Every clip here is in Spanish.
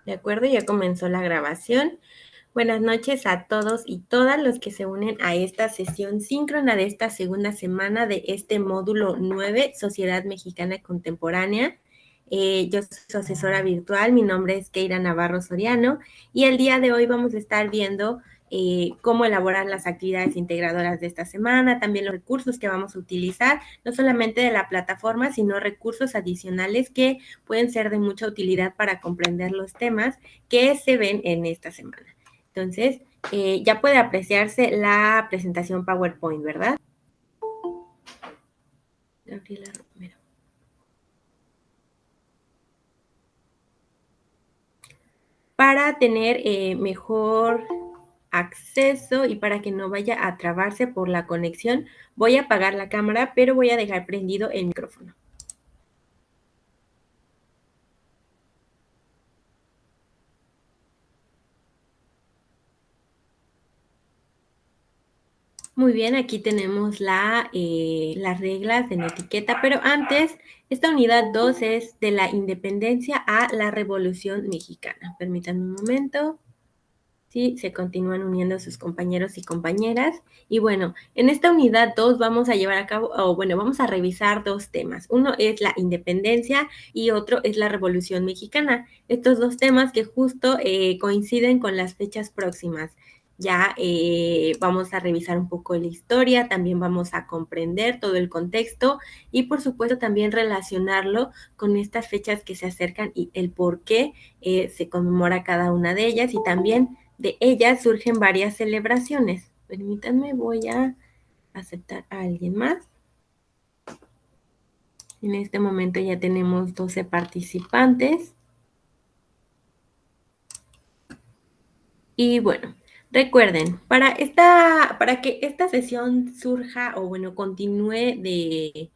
De acuerdo, ya comenzó la grabación. Buenas noches a todos y todas los que se unen a esta sesión síncrona de esta segunda semana de este módulo 9, Sociedad Mexicana Contemporánea. Yo soy su asesora virtual, mi nombre es Keira Navarro Soriano y el día de hoy vamos a estar viendo cómo elaborar las actividades integradoras de esta semana, también los recursos que vamos a utilizar, no solamente de la plataforma, sino recursos adicionales que pueden ser de mucha utilidad para comprender los temas que se ven en esta semana. Entonces, ya puede apreciarse la presentación PowerPoint, ¿verdad? Gabriela Romero. Para tener mejor acceso y para que no vaya a trabarse por la conexión, voy a apagar la cámara, pero voy a dejar prendido el micrófono. Muy bien, aquí tenemos las reglas en etiqueta, pero antes, esta unidad 2 es de la independencia a la Revolución Mexicana. Permítanme un momento. Sí, se continúan uniendo sus compañeros y compañeras. Y bueno, en esta unidad 2 vamos a llevar a cabo, vamos a revisar dos temas. Uno es la independencia y otro es la Revolución Mexicana. Estos dos temas que justo coinciden con las fechas próximas. Ya vamos a revisar un poco la historia, también vamos a comprender todo el contexto y por supuesto también relacionarlo con estas fechas que se acercan y el por qué se conmemora cada una de ellas y también de ellas surgen varias celebraciones. Permítanme, voy a aceptar a alguien más. En este momento ya tenemos 12 participantes. Y bueno, recuerden, para que esta sesión surja o bueno, continúe de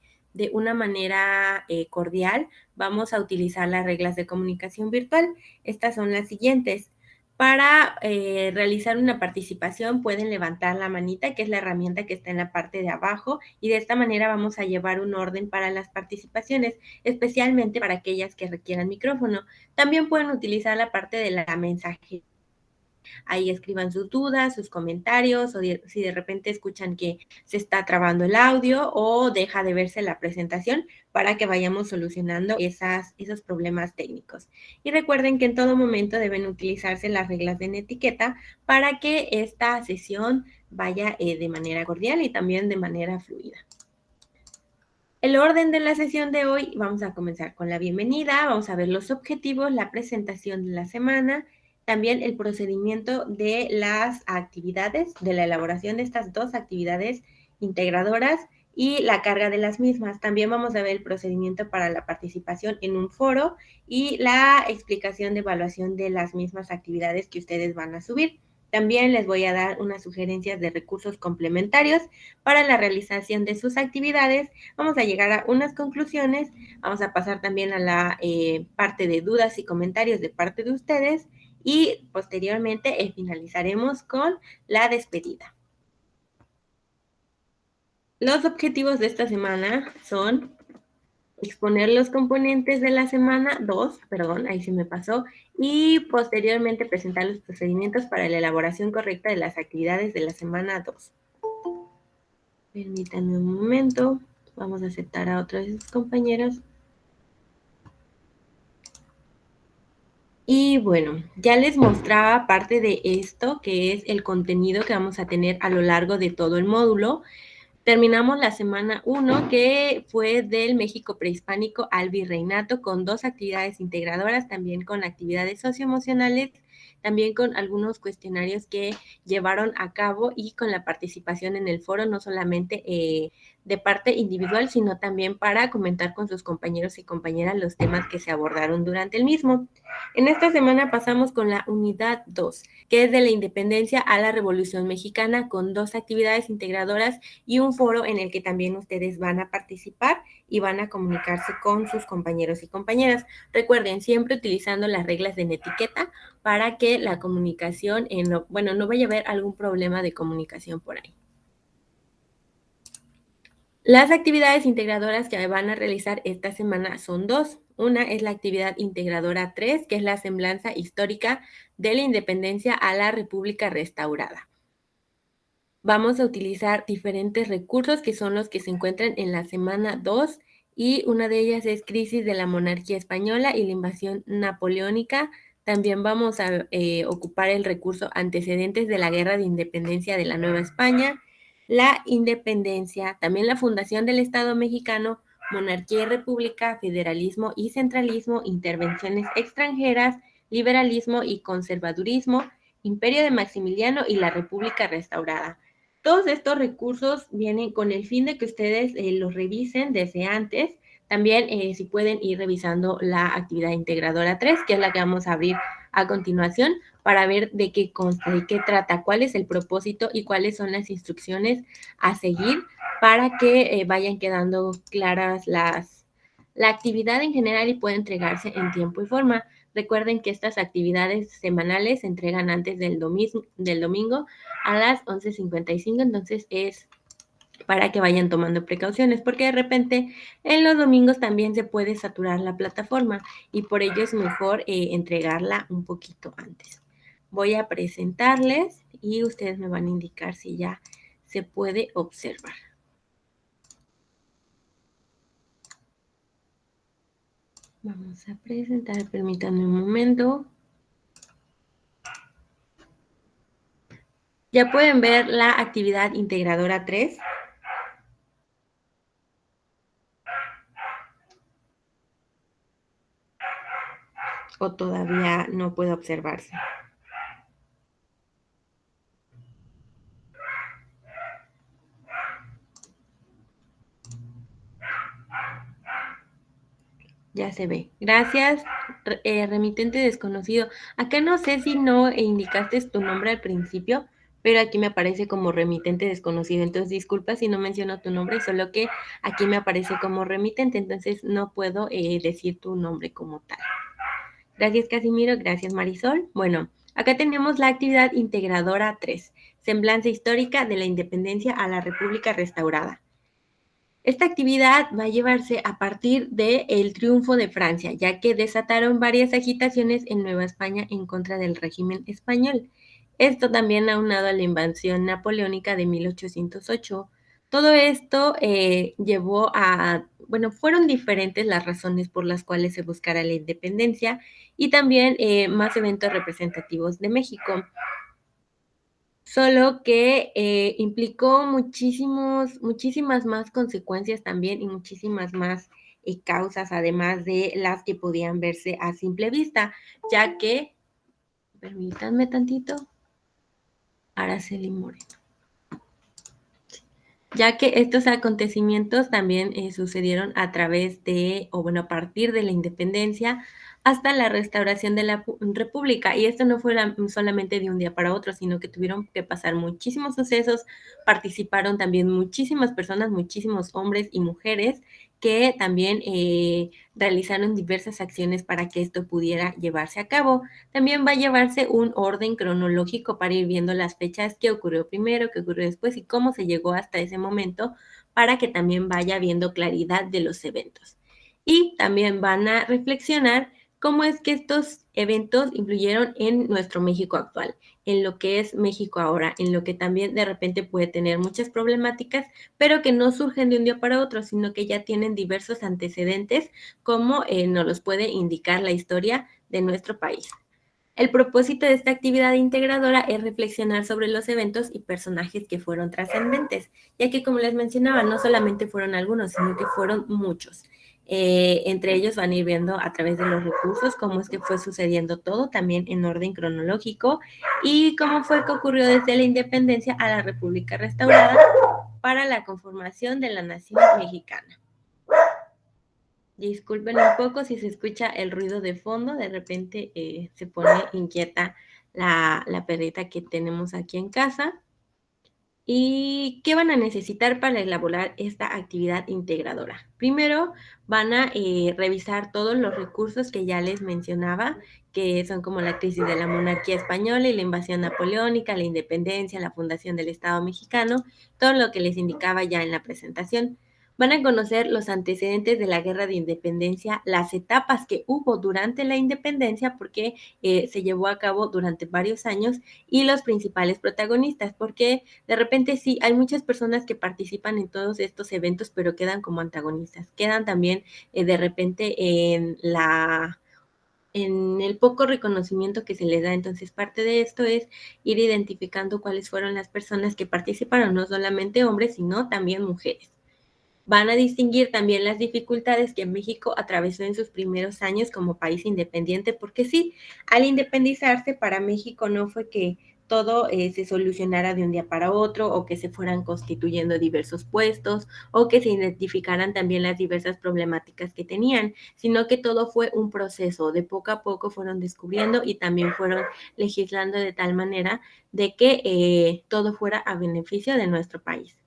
una manera cordial, vamos a utilizar las reglas de comunicación virtual. Estas son las siguientes. Para realizar una participación pueden levantar la manita, que es la herramienta que está en la parte de abajo, y de esta manera vamos a llevar un orden para las participaciones, especialmente para aquellas que requieran micrófono. También pueden utilizar la parte de la mensajería. Ahí escriban sus dudas, sus comentarios, o si de repente escuchan que se está trabando el audio o deja de verse la presentación para que vayamos solucionando esos problemas técnicos. Y recuerden que en todo momento deben utilizarse las reglas de etiqueta para que esta sesión vaya de manera cordial y también de manera fluida. El orden de la sesión de hoy, vamos a comenzar con la bienvenida, vamos a ver los objetivos, la presentación de la semana, también el procedimiento de las actividades, de la elaboración de estas dos actividades integradoras y la carga de las mismas. También vamos a ver el procedimiento para la participación en un foro y la explicación de evaluación de las mismas actividades que ustedes van a subir. También les voy a dar unas sugerencias de recursos complementarios para la realización de sus actividades. Vamos a llegar a unas conclusiones, vamos a pasar también a la parte de dudas y comentarios de parte de ustedes y posteriormente finalizaremos con la despedida. Los objetivos de esta semana son exponer los componentes de la semana 2, perdón, ahí se me pasó, y posteriormente presentar los procedimientos para la elaboración correcta de las actividades de la semana 2. Permítanme un momento, vamos a aceptar a otros de sus compañeros. Y bueno, ya les mostraba parte de esto, que es el contenido que vamos a tener a lo largo de todo el módulo. Terminamos la semana 1, que fue del México prehispánico al virreinato, con dos actividades integradoras, también con actividades socioemocionales, también con algunos cuestionarios que llevaron a cabo y con la participación en el foro, no solamente de parte individual, sino también para comentar con sus compañeros y compañeras los temas que se abordaron durante el mismo. En esta semana pasamos con la unidad 2, que es de la independencia a la Revolución Mexicana, con dos actividades integradoras y un foro en el que también ustedes van a participar y van a comunicarse con sus compañeros y compañeras. Recuerden, siempre utilizando las reglas de etiqueta para que la comunicación, no vaya a haber algún problema de comunicación por ahí. Las actividades integradoras que van a realizar esta semana son dos. Una es la actividad integradora 3, que es la semblanza histórica de la independencia a la República restaurada. Vamos a utilizar diferentes recursos que son los que se encuentran en la semana 2 y una de ellas es crisis de la monarquía española y la invasión napoleónica. También vamos a ocupar el recurso antecedentes de la guerra de independencia de la Nueva España, la independencia, también la fundación del Estado mexicano, monarquía y república, federalismo y centralismo, intervenciones extranjeras, liberalismo y conservadurismo, imperio de Maximiliano y la república restaurada. Todos estos recursos vienen con el fin de que ustedes los revisen desde antes. También si pueden ir revisando la actividad integradora 3, que es la que vamos a abrir a continuación, para ver de qué consta, de qué trata, cuál es el propósito y cuáles son las instrucciones a seguir para que vayan quedando claras la actividad en general y pueda entregarse en tiempo y forma. Recuerden que estas actividades semanales se entregan antes del domingo a las 11:55, entonces es para que vayan tomando precauciones, porque de repente en los domingos también se puede saturar la plataforma y por ello es mejor entregarla un poquito antes. Voy a presentarles y ustedes me van a indicar si ya se puede observar. Vamos a presentar, permítanme un momento. Ya pueden ver la actividad integradora 3. ¿O todavía no puede observarse? Ya se ve. Gracias, remitente desconocido. Acá no sé si no indicaste tu nombre al principio, pero aquí me aparece como remitente desconocido. Entonces, disculpa si no menciono tu nombre, solo que aquí me aparece como remitente, entonces no puedo decir tu nombre como tal. Gracias, Casimiro. Gracias, Marisol. Bueno, acá tenemos la actividad integradora 3, semblanza histórica de la independencia a la República restaurada. Esta actividad va a llevarse a partir del triunfo de Francia, ya que desataron varias agitaciones en Nueva España en contra del régimen español. Esto también aunado a la invasión napoleónica de 1808. Todo esto llevó a, bueno, fueron diferentes las razones por las cuales se buscara la independencia y también más eventos representativos de México. Solo que implicó muchísimas más consecuencias también y muchísimas más causas, además de las que podían verse a simple vista, ya que, permítanme tantito, Araceli Moreno, ya que estos acontecimientos también sucedieron a través de, o bueno, a partir de la independencia hasta la restauración de la República. Y esto no fue solamente de un día para otro, sino que tuvieron que pasar muchísimos sucesos, participaron también muchísimas personas, muchísimos hombres y mujeres que también realizaron diversas acciones para que esto pudiera llevarse a cabo. También va a llevarse un orden cronológico para ir viendo las fechas, qué ocurrió primero, qué ocurrió después y cómo se llegó hasta ese momento para que también vaya viendo claridad de los eventos. Y también van a reflexionar cómo es que estos eventos influyeron en nuestro México actual, en lo que es México ahora, en lo que también de repente puede tener muchas problemáticas, pero que no surgen de un día para otro, sino que ya tienen diversos antecedentes, como nos los puede indicar la historia de nuestro país. El propósito de esta actividad integradora es reflexionar sobre los eventos y personajes que fueron trascendentes, ya que como les mencionaba, no solamente fueron algunos, sino que fueron muchos. Entre ellos van a ir viendo a través de los recursos cómo es que fue sucediendo todo, también en orden cronológico, y cómo fue que ocurrió desde la independencia a la República restaurada para la conformación de la nación mexicana. Disculpen un poco si se escucha el ruido de fondo, de repente se pone inquieta la perrita que tenemos aquí en casa. ¿Y qué van a necesitar para elaborar esta actividad integradora? Primero van a revisar todos los recursos que ya les mencionaba, que son como la crisis de la monarquía española y la invasión napoleónica, la independencia, la fundación del Estado mexicano, todo lo que les indicaba ya en la presentación. Van a conocer los antecedentes de la guerra de independencia, las etapas que hubo durante la independencia, porque se llevó a cabo durante varios años, y los principales protagonistas, porque de repente sí, hay muchas personas que participan en todos estos eventos, pero quedan como antagonistas, quedan también de repente en el poco reconocimiento que se les da. Entonces, parte de esto es ir identificando cuáles fueron las personas que participaron, no solamente hombres, sino también mujeres. Van a distinguir también las dificultades que México atravesó en sus primeros años como país independiente, porque sí, al independizarse para México no fue que todo se solucionara de un día para otro o que se fueran constituyendo diversos puestos o que se identificaran también las diversas problemáticas que tenían, sino que todo fue un proceso, de poco a poco fueron descubriendo y también fueron legislando de tal manera de que todo fuera a beneficio de nuestro país.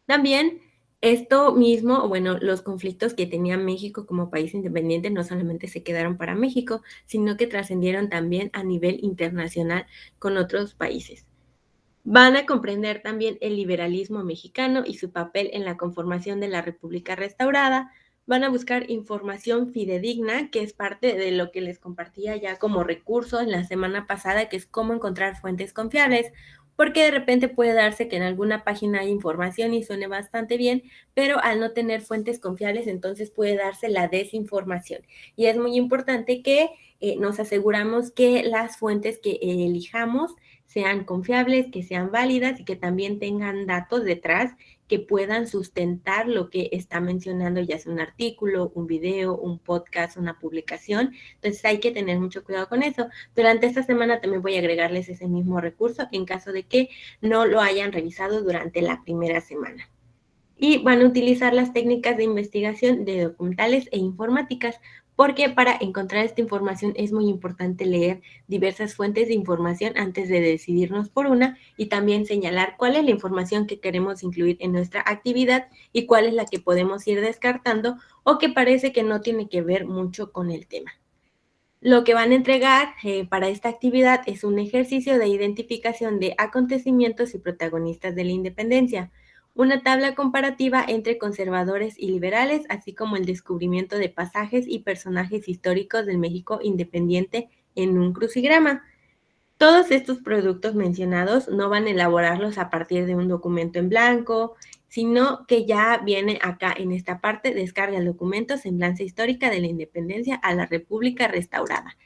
También esto mismo, bueno, los conflictos que tenía México como país independiente no solamente se quedaron para México, sino que trascendieron también a nivel internacional con otros países. Van a comprender también el liberalismo mexicano y su papel en la conformación de la República restaurada. Van a buscar información fidedigna, que es parte de lo que les compartía ya como recurso en la semana pasada, que es cómo encontrar fuentes confiables, porque de repente puede darse que en alguna página hay información y suene bastante bien, pero al no tener fuentes confiables, entonces puede darse la desinformación. Y es muy importante que nos aseguramos que las fuentes que elijamos sean confiables, que sean válidas y que también tengan datos detrás que puedan sustentar lo que está mencionando, ya sea un artículo, un video, un podcast, una publicación. Entonces hay que tener mucho cuidado con eso. Durante esta semana también voy a agregarles ese mismo recurso en caso de que no lo hayan revisado durante la primera semana. Y van a utilizar las técnicas de investigación de documentales e informáticas, porque para encontrar esta información es muy importante leer diversas fuentes de información antes de decidirnos por una y también señalar cuál es la información que queremos incluir en nuestra actividad y cuál es la que podemos ir descartando o que parece que no tiene que ver mucho con el tema. Lo que van a entregar para esta actividad es un ejercicio de identificación de acontecimientos y protagonistas de la independencia, una tabla comparativa entre conservadores y liberales, así como el descubrimiento de pasajes y personajes históricos del México independiente en un crucigrama. Todos estos productos mencionados no van a elaborarlos a partir de un documento en blanco, sino que ya viene acá en esta parte, descarga el documento Semblanza Histórica de la Independencia a la República Restaurada.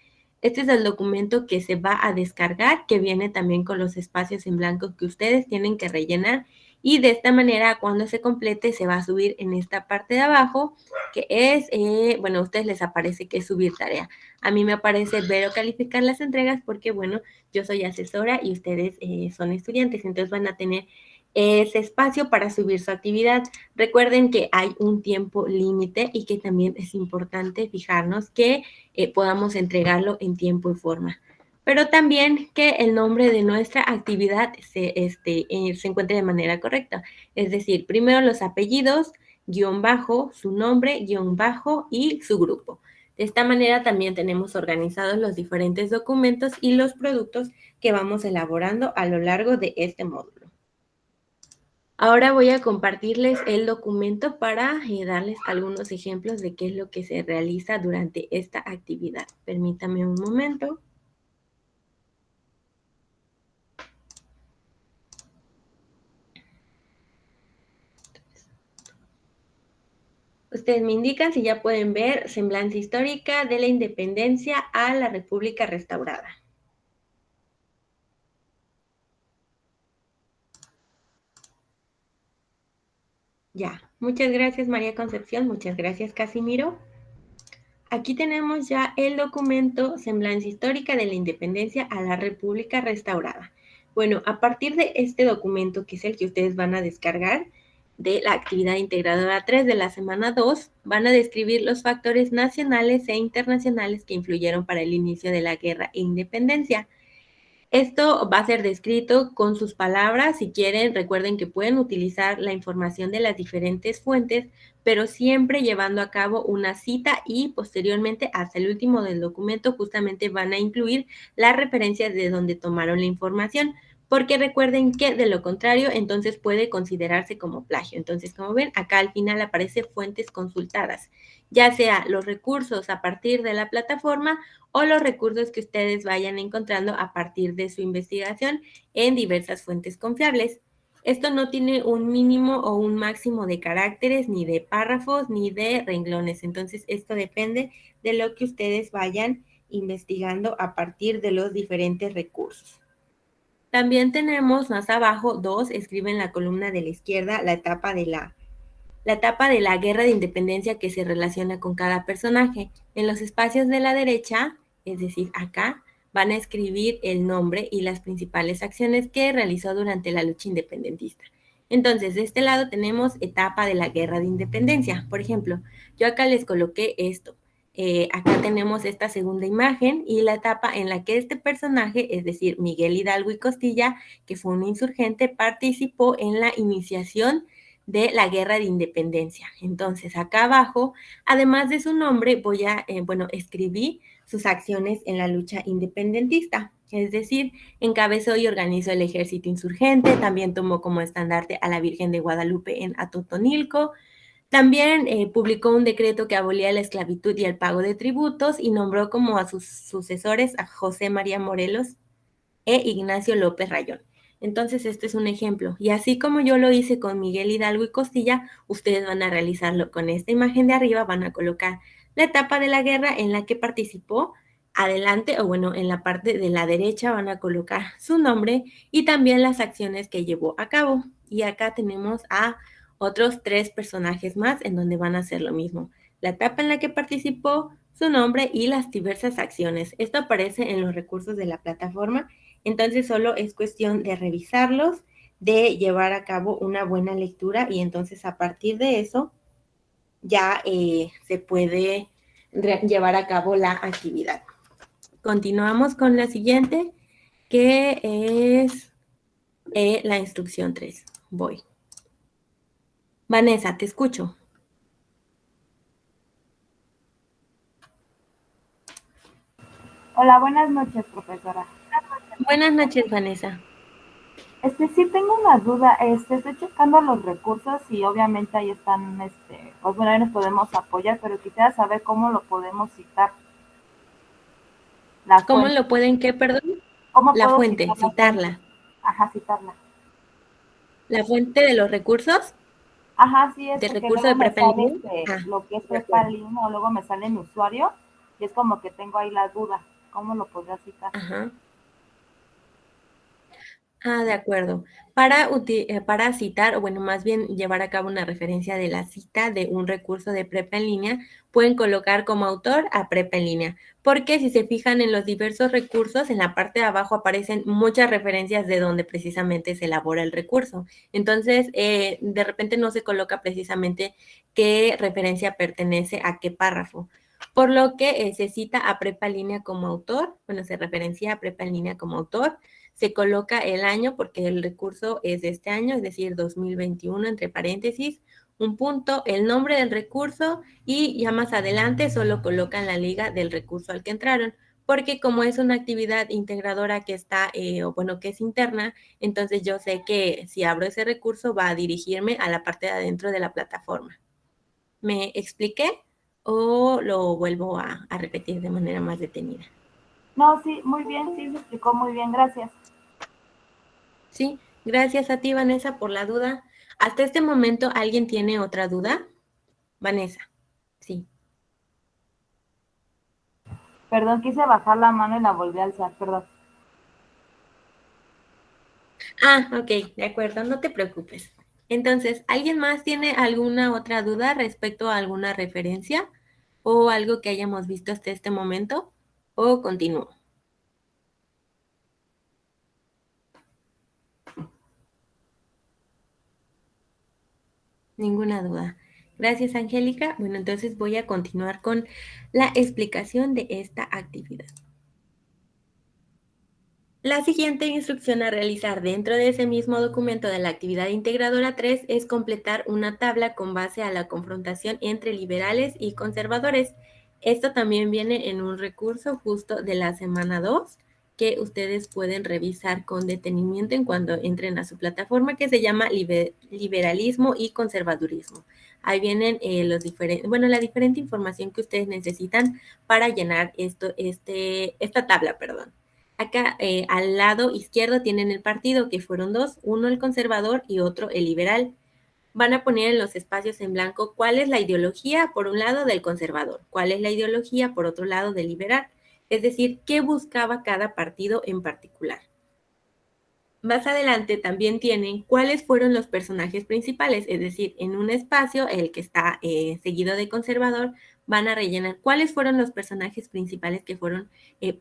Este es el documento que se va a descargar, que viene también con los espacios en blanco que ustedes tienen que rellenar y de esta manera cuando se complete se va a subir en esta parte de abajo, que es, bueno, a ustedes les aparece que es subir tarea. A mí me aparece ver o calificar las entregas porque, bueno, yo soy asesora y ustedes son estudiantes, entonces van a tener ese espacio para subir su actividad. Recuerden que hay un tiempo límite y que también es importante fijarnos que podamos entregarlo en tiempo y forma. Pero también que el nombre de nuestra actividad se encuentre de manera correcta. Es decir, primero los apellidos, guión bajo, su nombre, guión bajo y su grupo. De esta manera también tenemos organizados los diferentes documentos y los productos que vamos elaborando a lo largo de este módulo. Ahora voy a compartirles el documento para darles algunos ejemplos de qué es lo que se realiza durante esta actividad. Permítame un momento. Ustedes me indican si ya pueden ver Semblanza Histórica de la Independencia a la República Restaurada. Ya, muchas gracias María Concepción, muchas gracias Casimiro. Aquí tenemos ya el documento Semblanza Histórica de la Independencia a la República Restaurada. Bueno, a partir de este documento, que es el que ustedes van a descargar, de la actividad integradora 3 de la semana 2, van a describir los factores nacionales e internacionales que influyeron para el inicio de la guerra e independencia. Esto va a ser descrito con sus palabras. Si quieren, recuerden que pueden utilizar la información de las diferentes fuentes, pero siempre llevando a cabo una cita y posteriormente hasta el último del documento justamente van a incluir las referencias de donde tomaron la información, porque recuerden que de lo contrario, entonces puede considerarse como plagio. Entonces, como ven, acá al final aparece fuentes consultadas, ya sea los recursos a partir de la plataforma o los recursos que ustedes vayan encontrando a partir de su investigación en diversas fuentes confiables. Esto no tiene un mínimo o un máximo de caracteres, ni de párrafos, ni de renglones. Entonces, esto depende de lo que ustedes vayan investigando a partir de los diferentes recursos. También tenemos más abajo, 2, escribe en la columna de la izquierda la etapa de la guerra de independencia que se relaciona con cada personaje. En los espacios de la derecha, es decir, acá, van a escribir el nombre y las principales acciones que realizó durante la lucha independentista. Entonces, de este lado tenemos etapa de la guerra de independencia. Por ejemplo, yo acá les coloqué esto. Acá tenemos esta segunda imagen y la etapa en la que este personaje, es decir, Miguel Hidalgo y Costilla, que fue un insurgente, participó en la iniciación de la guerra de independencia. Entonces, acá abajo, además de su nombre, voy a, escribí sus acciones en la lucha independentista. Es decir, encabezó y organizó el ejército insurgente, también tomó como estandarte a la Virgen de Guadalupe en Atotonilco, también publicó un decreto que abolía la esclavitud y el pago de tributos y nombró como a sus sucesores a José María Morelos e Ignacio López Rayón. Entonces, este es un ejemplo. Y así como yo lo hice con Miguel Hidalgo y Costilla, ustedes van a realizarlo con esta imagen de arriba, van a colocar la etapa de la guerra en la que participó, adelante, o bueno, en la parte de la derecha van a colocar su nombre y también las acciones que llevó a cabo. Y acá tenemos a otros 3 personajes más en donde van a hacer lo mismo. La etapa en la que participó, su nombre y las diversas acciones. Esto aparece en los recursos de la plataforma, entonces solo es cuestión de revisarlos, de llevar a cabo una buena lectura y entonces a partir de eso ya se puede llevar a cabo la actividad. Continuamos con la siguiente, que es la instrucción 3. Voy. Vanessa, te escucho. Hola, buenas noches, profesora. Buenas noches, Vanessa. Sí tengo una duda, estoy checando los recursos y obviamente ahí están, pues bueno, ahí nos podemos apoyar, pero quisiera saber cómo lo podemos citar, la ¿Cómo fuente. lo pueden qué, perdón? ¿Cómo La puedo fuente, citar la fuente? citarla. Ajá, citarla. La fuente de los recursos, Ajá, sí, es del porque recurso luego de me prepa en sale línea. Ah, lo que es de acuerdo. Prepalin o luego me sale mi usuario y es como que tengo ahí la duda, ¿cómo lo podría citar? Ajá. Ah, de acuerdo. Para citar, o bueno, más bien llevar a cabo una referencia de la cita de un recurso de prepa en línea, pueden colocar como autor a prepa en línea, porque si se fijan en los diversos recursos, en la parte de abajo aparecen muchas referencias de donde precisamente se elabora el recurso. Entonces, de repente no se coloca precisamente qué referencia pertenece a qué párrafo. Por lo que se cita a prepa en línea como autor, bueno, se referencia a prepa en línea como autor, se coloca el año porque el recurso es de este año, es decir, 2021, entre paréntesis, un punto, el nombre del recurso y ya más adelante solo colocan la liga del recurso al que entraron, porque como es una actividad integradora que está, o bueno, que es interna, entonces yo sé que si abro ese recurso va a dirigirme a la parte de adentro de la plataforma. ¿Me expliqué o lo vuelvo a repetir de manera más detenida? No, sí, muy bien, sí, se explicó muy bien, gracias. Sí, gracias a ti, Vanessa, por la duda. Hasta este momento, ¿alguien tiene otra duda? Vanessa, sí. Perdón, quise bajar la mano y la volví a alzar, perdón. Ah, ok, de acuerdo, no te preocupes. Entonces, ¿alguien más tiene alguna otra duda respecto a alguna referencia o algo que hayamos visto hasta este momento? ¿O continúo? Ninguna duda. Gracias, Angélica. Bueno, entonces voy a continuar con la explicación de esta actividad. La siguiente instrucción a realizar dentro de ese mismo documento de la actividad integradora 3 es completar una tabla con base a la confrontación entre liberales y conservadores. Esto también viene en un recurso justo de la semana 2. que ustedes pueden revisar con detenimiento en cuando entren a su plataforma, que se llama Liberalismo y Conservadurismo. Ahí vienen la diferente información que ustedes necesitan para llenar esta tabla, perdón. Acá al lado izquierdo tienen el partido, que fueron dos, uno el conservador y otro el liberal. Van a poner en los espacios en blanco cuál es la ideología, por un lado, del conservador, cuál es la ideología, por otro lado, del liberal. Es decir, qué buscaba cada partido en particular. Más adelante también tienen cuáles fueron los personajes principales, es decir, en un espacio, el que está seguido de conservador, van a rellenar cuáles fueron los personajes principales que fueron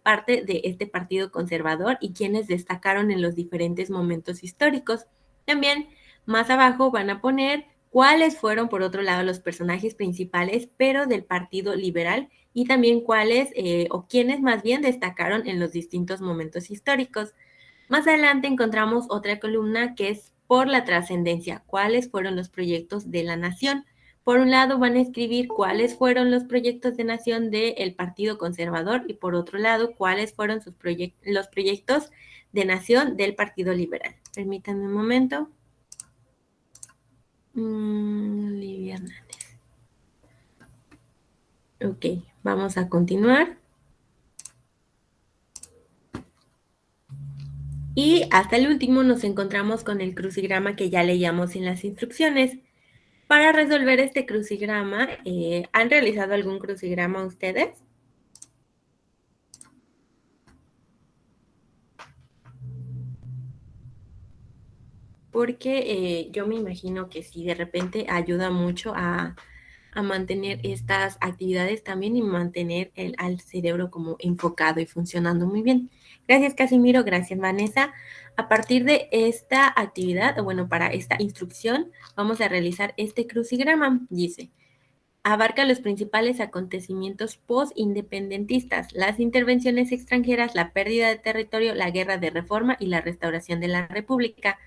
parte de este partido conservador y quienes destacaron en los diferentes momentos históricos. También más abajo van a poner cuáles fueron, por otro lado, los personajes principales, pero del Partido Liberal, y también cuáles o quiénes más bien destacaron en los distintos momentos históricos. Más adelante encontramos otra columna que es por la trascendencia, cuáles fueron los proyectos de la nación. Por un lado van a escribir cuáles fueron los proyectos de nación del Partido Conservador y por otro lado cuáles fueron los proyectos de nación del Partido Liberal. Permítanme un momento. Olivia Hernández. Ok, vamos a continuar. Y hasta el último nos encontramos con el crucigrama que ya leíamos en las instrucciones. Para resolver este crucigrama, ¿han realizado algún crucigrama ustedes? Porque yo me imagino que sí, de repente ayuda mucho a mantener estas actividades también y mantener al cerebro como enfocado y funcionando muy bien. Gracias, Casimiro. Gracias, Vanessa. A partir de esta actividad, o bueno, para esta instrucción, vamos a realizar este crucigrama. Dice, abarca los principales acontecimientos post-independentistas, las intervenciones extranjeras, la pérdida de territorio, la guerra de reforma y la restauración de la República.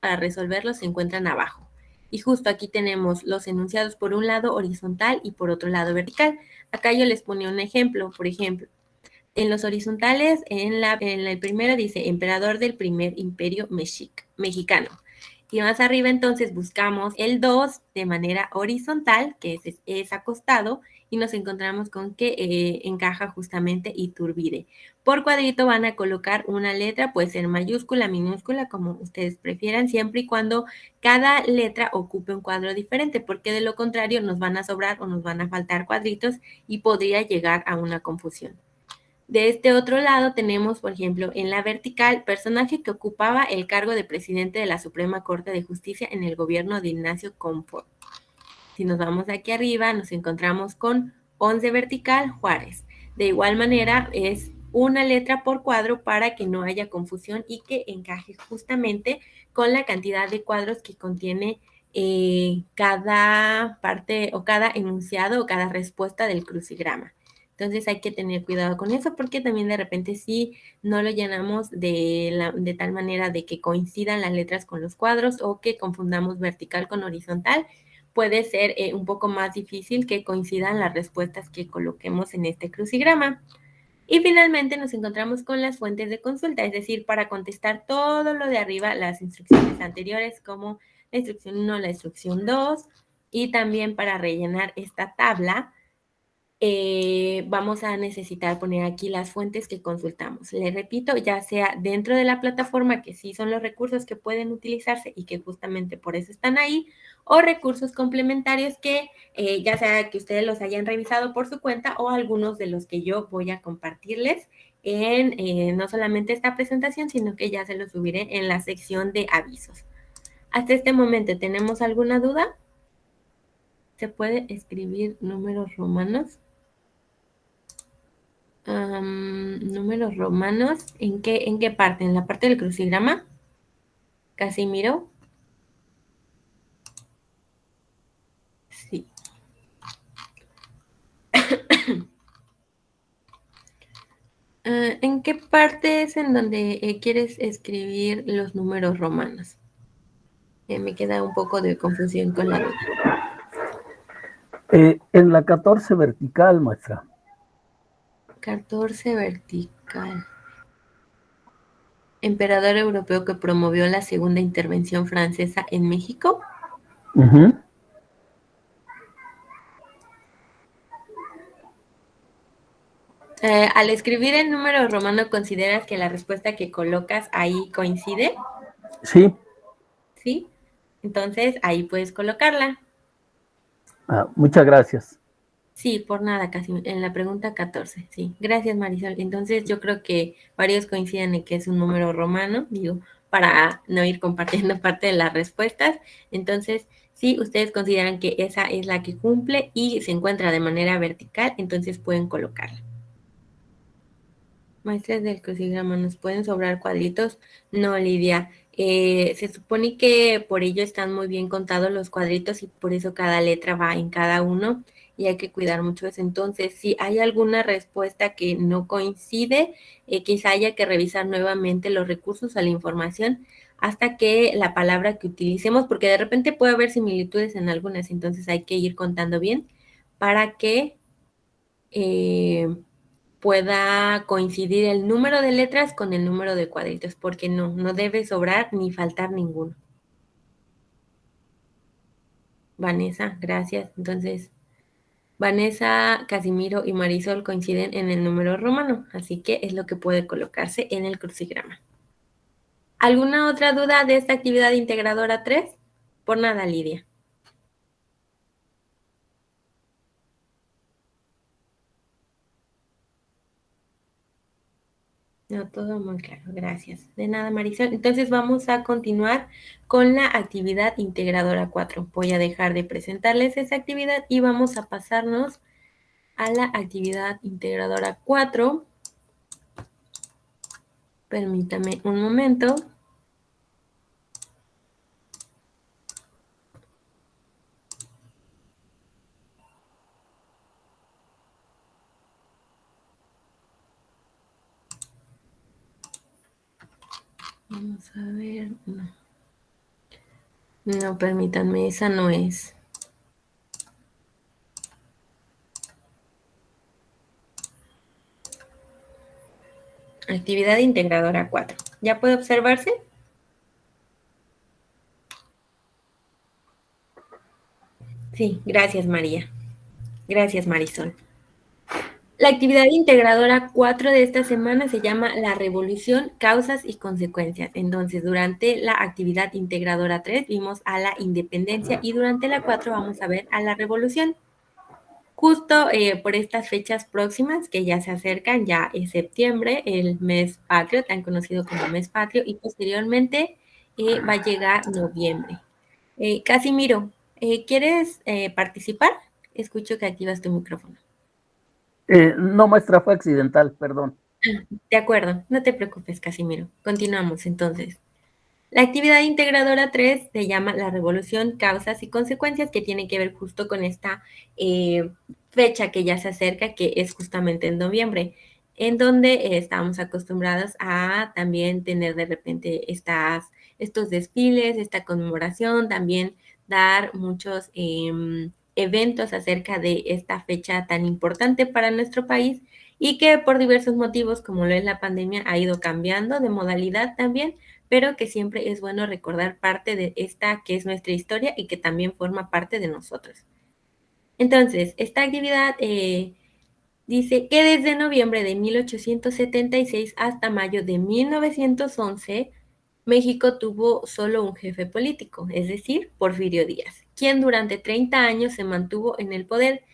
Para resolverlos se encuentran abajo. Y justo aquí tenemos los enunciados por un lado horizontal y por otro lado vertical. Acá yo les ponía un ejemplo, por ejemplo, en los horizontales, en el primero dice emperador del primer imperio mexicano. Y más arriba entonces buscamos el 2 de manera horizontal, que es acostado, y nos encontramos con que encaja justamente Iturbide. Por cuadrito van a colocar una letra, puede ser mayúscula, minúscula, como ustedes prefieran, siempre y cuando cada letra ocupe un cuadro diferente, porque de lo contrario nos van a sobrar o nos van a faltar cuadritos y podría llegar a una confusión. De este otro lado tenemos, por ejemplo, en la vertical, personaje que ocupaba el cargo de presidente de la Suprema Corte de Justicia en el gobierno de Ignacio Comfort. Si nos vamos aquí arriba, nos encontramos con 11 vertical, Juárez. De igual manera, es una letra por cuadro para que no haya confusión y que encaje justamente con la cantidad de cuadros que contiene cada parte o cada enunciado o cada respuesta del crucigrama. Entonces hay que tener cuidado con eso porque también de repente si no lo llenamos de tal manera de que coincidan las letras con los cuadros o que confundamos vertical con horizontal, puede ser un poco más difícil que coincidan las respuestas que coloquemos en este crucigrama. Y finalmente nos encontramos con las fuentes de consulta, es decir, para contestar todo lo de arriba, las instrucciones anteriores como la instrucción 1, la instrucción 2, y también para rellenar esta tabla, vamos a necesitar poner aquí las fuentes que consultamos. Les repito, ya sea dentro de la plataforma, que sí son los recursos que pueden utilizarse y que justamente por eso están ahí, o recursos complementarios que ya sea que ustedes los hayan revisado por su cuenta o algunos de los que yo voy a compartirles en no solamente esta presentación, sino que ya se los subiré en la sección de avisos. Hasta este momento, ¿tenemos alguna duda? ¿Se puede escribir números romanos? Números romanos, ¿en qué parte? ¿En la parte del crucigrama? Casimiro. Sí. ¿En qué parte es en donde quieres escribir los números romanos? Me queda un poco de confusión con la duda. En la 14 vertical, maestra. 14 vertical. emperador europeo que promovió la segunda intervención francesa en México. Ujú. Al escribir el número romano, ¿consideras que la respuesta que colocas ahí coincide? Sí. ¿Sí? Entonces ahí puedes colocarla. Muchas gracias. Sí, por nada, casi en la pregunta 14. Sí, gracias Marisol. Entonces yo creo que varios coinciden en que es un número romano, digo, para no ir compartiendo parte de las respuestas. Entonces, si ustedes consideran que esa es la que cumple y se encuentra de manera vertical, entonces pueden colocarla. Maestras del crucigrama, ¿nos pueden sobrar cuadritos? No, Lidia. Se supone que por ello están muy bien contados los cuadritos y por eso cada letra va en cada uno y hay que cuidar mucho eso. Entonces, si hay alguna respuesta que no coincide, quizá haya que revisar nuevamente los recursos a la información hasta que la palabra que utilicemos, porque de repente puede haber similitudes en algunas, entonces hay que ir contando bien para que pueda coincidir el número de letras con el número de cuadritos, porque no debe sobrar ni faltar ninguno. Vanessa, gracias. Entonces, Vanessa, Casimiro y Marisol coinciden en el número romano, así que es lo que puede colocarse en el crucigrama. ¿Alguna otra duda de esta actividad integradora 3? Por nada, Lidia. No, todo muy claro, gracias. De nada, Marisol. Entonces vamos a continuar con la actividad integradora 4. Voy a dejar de presentarles esa actividad y vamos a pasarnos a la actividad integradora 4. Permítame un momento. Vamos a ver. No, permítanme, esa no es. Actividad integradora 4. ¿Ya puede observarse? Sí, gracias María. Gracias Marisol. La actividad integradora 4 de esta semana se llama La Revolución, Causas y Consecuencias. Entonces, durante la actividad integradora 3 vimos a la independencia y durante la 4 vamos a ver a la revolución. Justo por estas fechas próximas que ya se acercan, ya es septiembre, el mes patrio, tan conocido como mes patrio, y posteriormente va a llegar noviembre. Casimiro, ¿quieres participar? Escucho que activas tu micrófono. No, maestra, fue accidental, perdón. De acuerdo, no te preocupes, Casimiro. Continuamos entonces. La actividad integradora 3 se llama la revolución, causas y consecuencias, que tiene que ver justo con esta fecha que ya se acerca, que es justamente en noviembre, en donde estamos acostumbrados a también tener de repente estos desfiles, esta conmemoración, también dar muchos eventos acerca de esta fecha tan importante para nuestro país y que por diversos motivos, como lo es la pandemia, ha ido cambiando de modalidad también, pero que siempre es bueno recordar parte de esta que es nuestra historia y que también forma parte de nosotros. Entonces, esta actividad dice que desde noviembre de 1876 hasta mayo de 1911, México tuvo solo un jefe político, es decir, Porfirio Díaz, quien durante 30 años se mantuvo en el poder.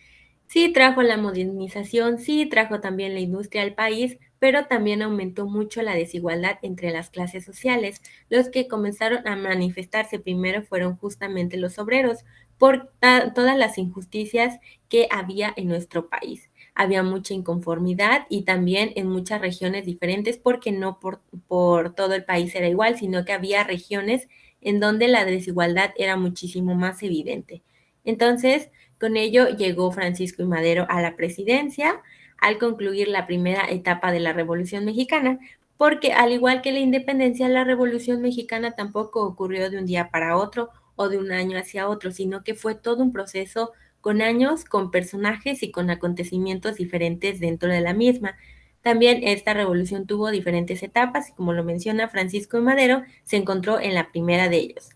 Sí trajo la modernización, sí trajo también la industria al país, pero también aumentó mucho la desigualdad entre las clases sociales. Los que comenzaron a manifestarse primero fueron justamente los obreros por todas las injusticias que había en nuestro país. Había mucha inconformidad y también en muchas regiones diferentes, porque no por todo el país era igual, sino que había regiones en donde la desigualdad era muchísimo más evidente. Entonces, con ello llegó Francisco I. Madero a la presidencia al concluir la primera etapa de la Revolución Mexicana, porque al igual que la independencia, la Revolución Mexicana tampoco ocurrió de un día para otro o de un año hacia otro, sino que fue todo un proceso con años, con personajes y con acontecimientos diferentes dentro de la misma. También esta revolución tuvo diferentes etapas y como lo menciona Francisco de Madero, se encontró en la primera de ellos.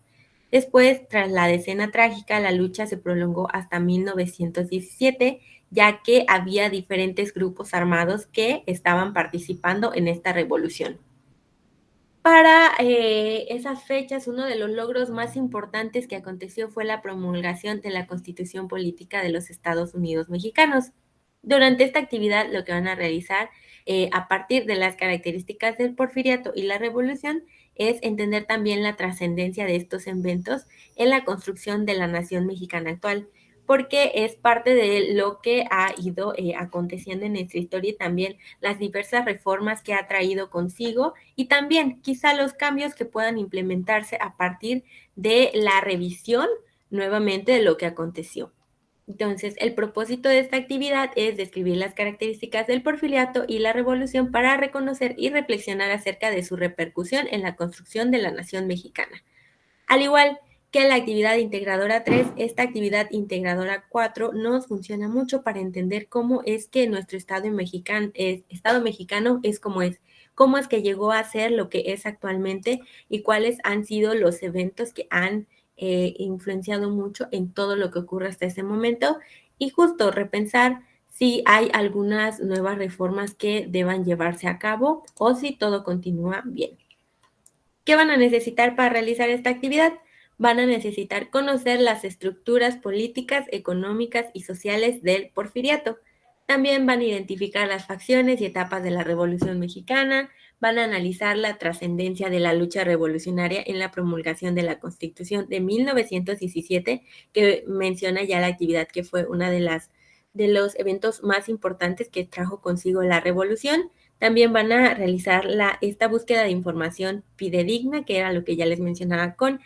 Después, tras la Decena Trágica, la lucha se prolongó hasta 1917, ya que había diferentes grupos armados que estaban participando en esta revolución. Para esas fechas, uno de los logros más importantes que aconteció fue la promulgación de la Constitución Política de los Estados Unidos Mexicanos. Durante esta actividad, lo que van a realizar a partir de las características del porfiriato y la revolución es entender también la trascendencia de estos eventos en la construcción de la nación mexicana actual, porque es parte de lo que ha ido aconteciendo en nuestra historia y también las diversas reformas que ha traído consigo y también quizá los cambios que puedan implementarse a partir de la revisión nuevamente de lo que aconteció. Entonces, el propósito de esta actividad es describir las características del porfiriato y la revolución para reconocer y reflexionar acerca de su repercusión en la construcción de la nación mexicana. Al igual que la actividad integradora 3, esta actividad integradora 4 nos funciona mucho para entender cómo es que nuestro Estado mexicano es como es, cómo es que llegó a ser lo que es actualmente y cuáles han sido los eventos que han influenciado mucho en todo lo que ocurre hasta ese momento y justo repensar si hay algunas nuevas reformas que deban llevarse a cabo o si todo continúa bien. ¿Qué van a necesitar para realizar esta actividad? Van a necesitar conocer las estructuras políticas, económicas y sociales del porfiriato. También van a identificar las facciones y etapas de la Revolución Mexicana, van a analizar la trascendencia de la lucha revolucionaria en la promulgación de la Constitución de 1917, que menciona ya la actividad que fue una de los eventos más importantes que trajo consigo la revolución. También van a realizar esta búsqueda de información fidedigna, que era lo que ya les mencionaba con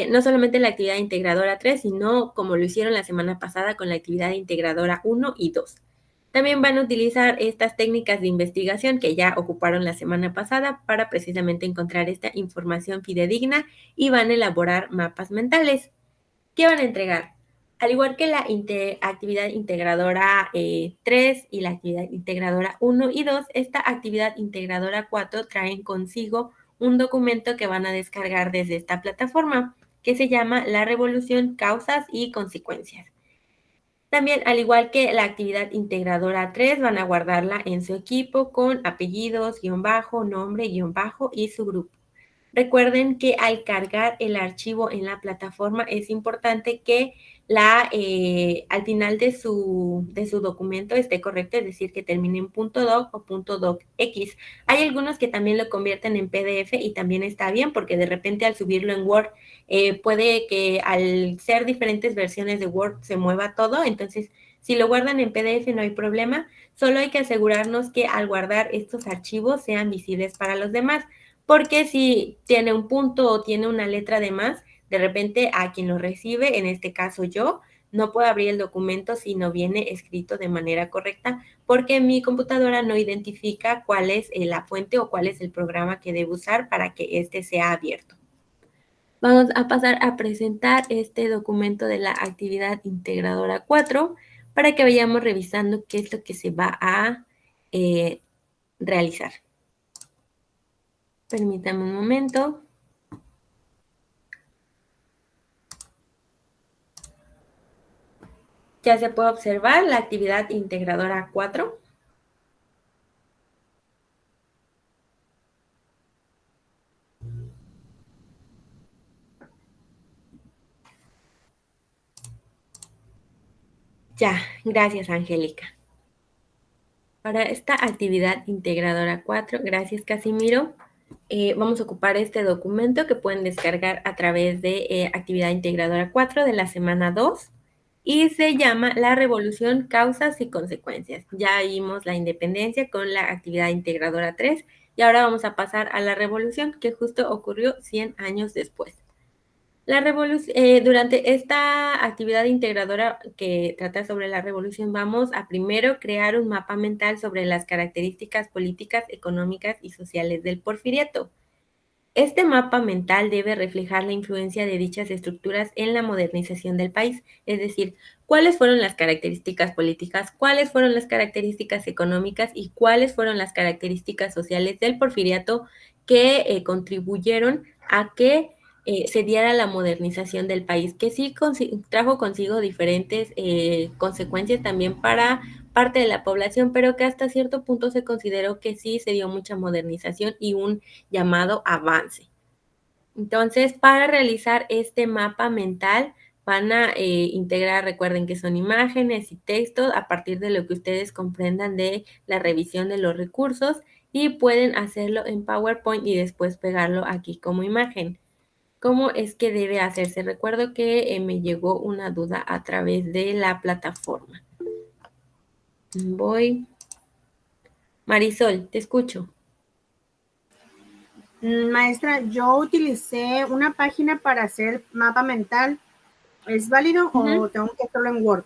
no solamente la actividad integradora 3, sino como lo hicieron la semana pasada con la actividad integradora 1 y 2. También van a utilizar estas técnicas de investigación que ya ocuparon la semana pasada para precisamente encontrar esta información fidedigna y van a elaborar mapas mentales. ¿Qué van a entregar? Al igual que la actividad integradora 3 y la actividad integradora 1 y 2, esta actividad integradora 4 traen consigo un documento que van a descargar desde esta plataforma que se llama La Revolución, Causas y Consecuencias. También, al igual que la actividad integradora 3, van a guardarla en su equipo con apellidos, guión bajo, nombre, guión bajo y su grupo. Recuerden que al cargar el archivo en la plataforma es importante que al final de su documento esté correcto, es decir, que termine en .doc o .docx. Hay algunos que también lo convierten en PDF y también está bien porque de repente al subirlo en Word puede que al ser diferentes versiones de Word se mueva todo, entonces si lo guardan en PDF no hay problema, solo hay que asegurarnos que al guardar estos archivos sean visibles para los demás, porque si tiene un punto o tiene una letra de más, de repente a quien lo recibe, en este caso yo, no puedo abrir el documento si no viene escrito de manera correcta, porque mi computadora no identifica cuál es la fuente o cuál es el programa que debo usar para que este sea abierto. Vamos a pasar a presentar este documento de la actividad integradora 4 para que vayamos revisando qué es lo que se va a realizar. Permítame un momento. Ya se puede observar la actividad integradora 4. Ya, gracias Angélica. Para esta actividad integradora 4, gracias Casimiro, vamos a ocupar este documento que pueden descargar a través de actividad integradora 4 de la semana 2 y se llama La Revolución, Causas y Consecuencias. Ya vimos la independencia con la actividad integradora 3 y ahora vamos a pasar a la revolución que justo ocurrió 100 años después. Durante esta actividad integradora que trata sobre la revolución, vamos a primero crear un mapa mental sobre las características políticas, económicas y sociales del porfiriato. Este mapa mental debe reflejar la influencia de dichas estructuras en la modernización del país, es decir, cuáles fueron las características políticas, cuáles fueron las características económicas y cuáles fueron las características sociales del porfiriato que contribuyeron a que se diera la modernización del país, que sí trajo consigo diferentes consecuencias también para parte de la población, pero que hasta cierto punto se consideró que sí se dio mucha modernización y un llamado avance. Entonces, para realizar este mapa mental, van a integrar, recuerden que son imágenes y textos a partir de lo que ustedes comprendan de la revisión de los recursos y pueden hacerlo en PowerPoint y después pegarlo aquí como imagen. ¿Cómo es que debe hacerse? Recuerdo que me llegó una duda a través de la plataforma. Voy. Marisol, te escucho. Maestra, yo utilicé una página para hacer mapa mental. ¿Es válido o tengo que hacerlo en Word?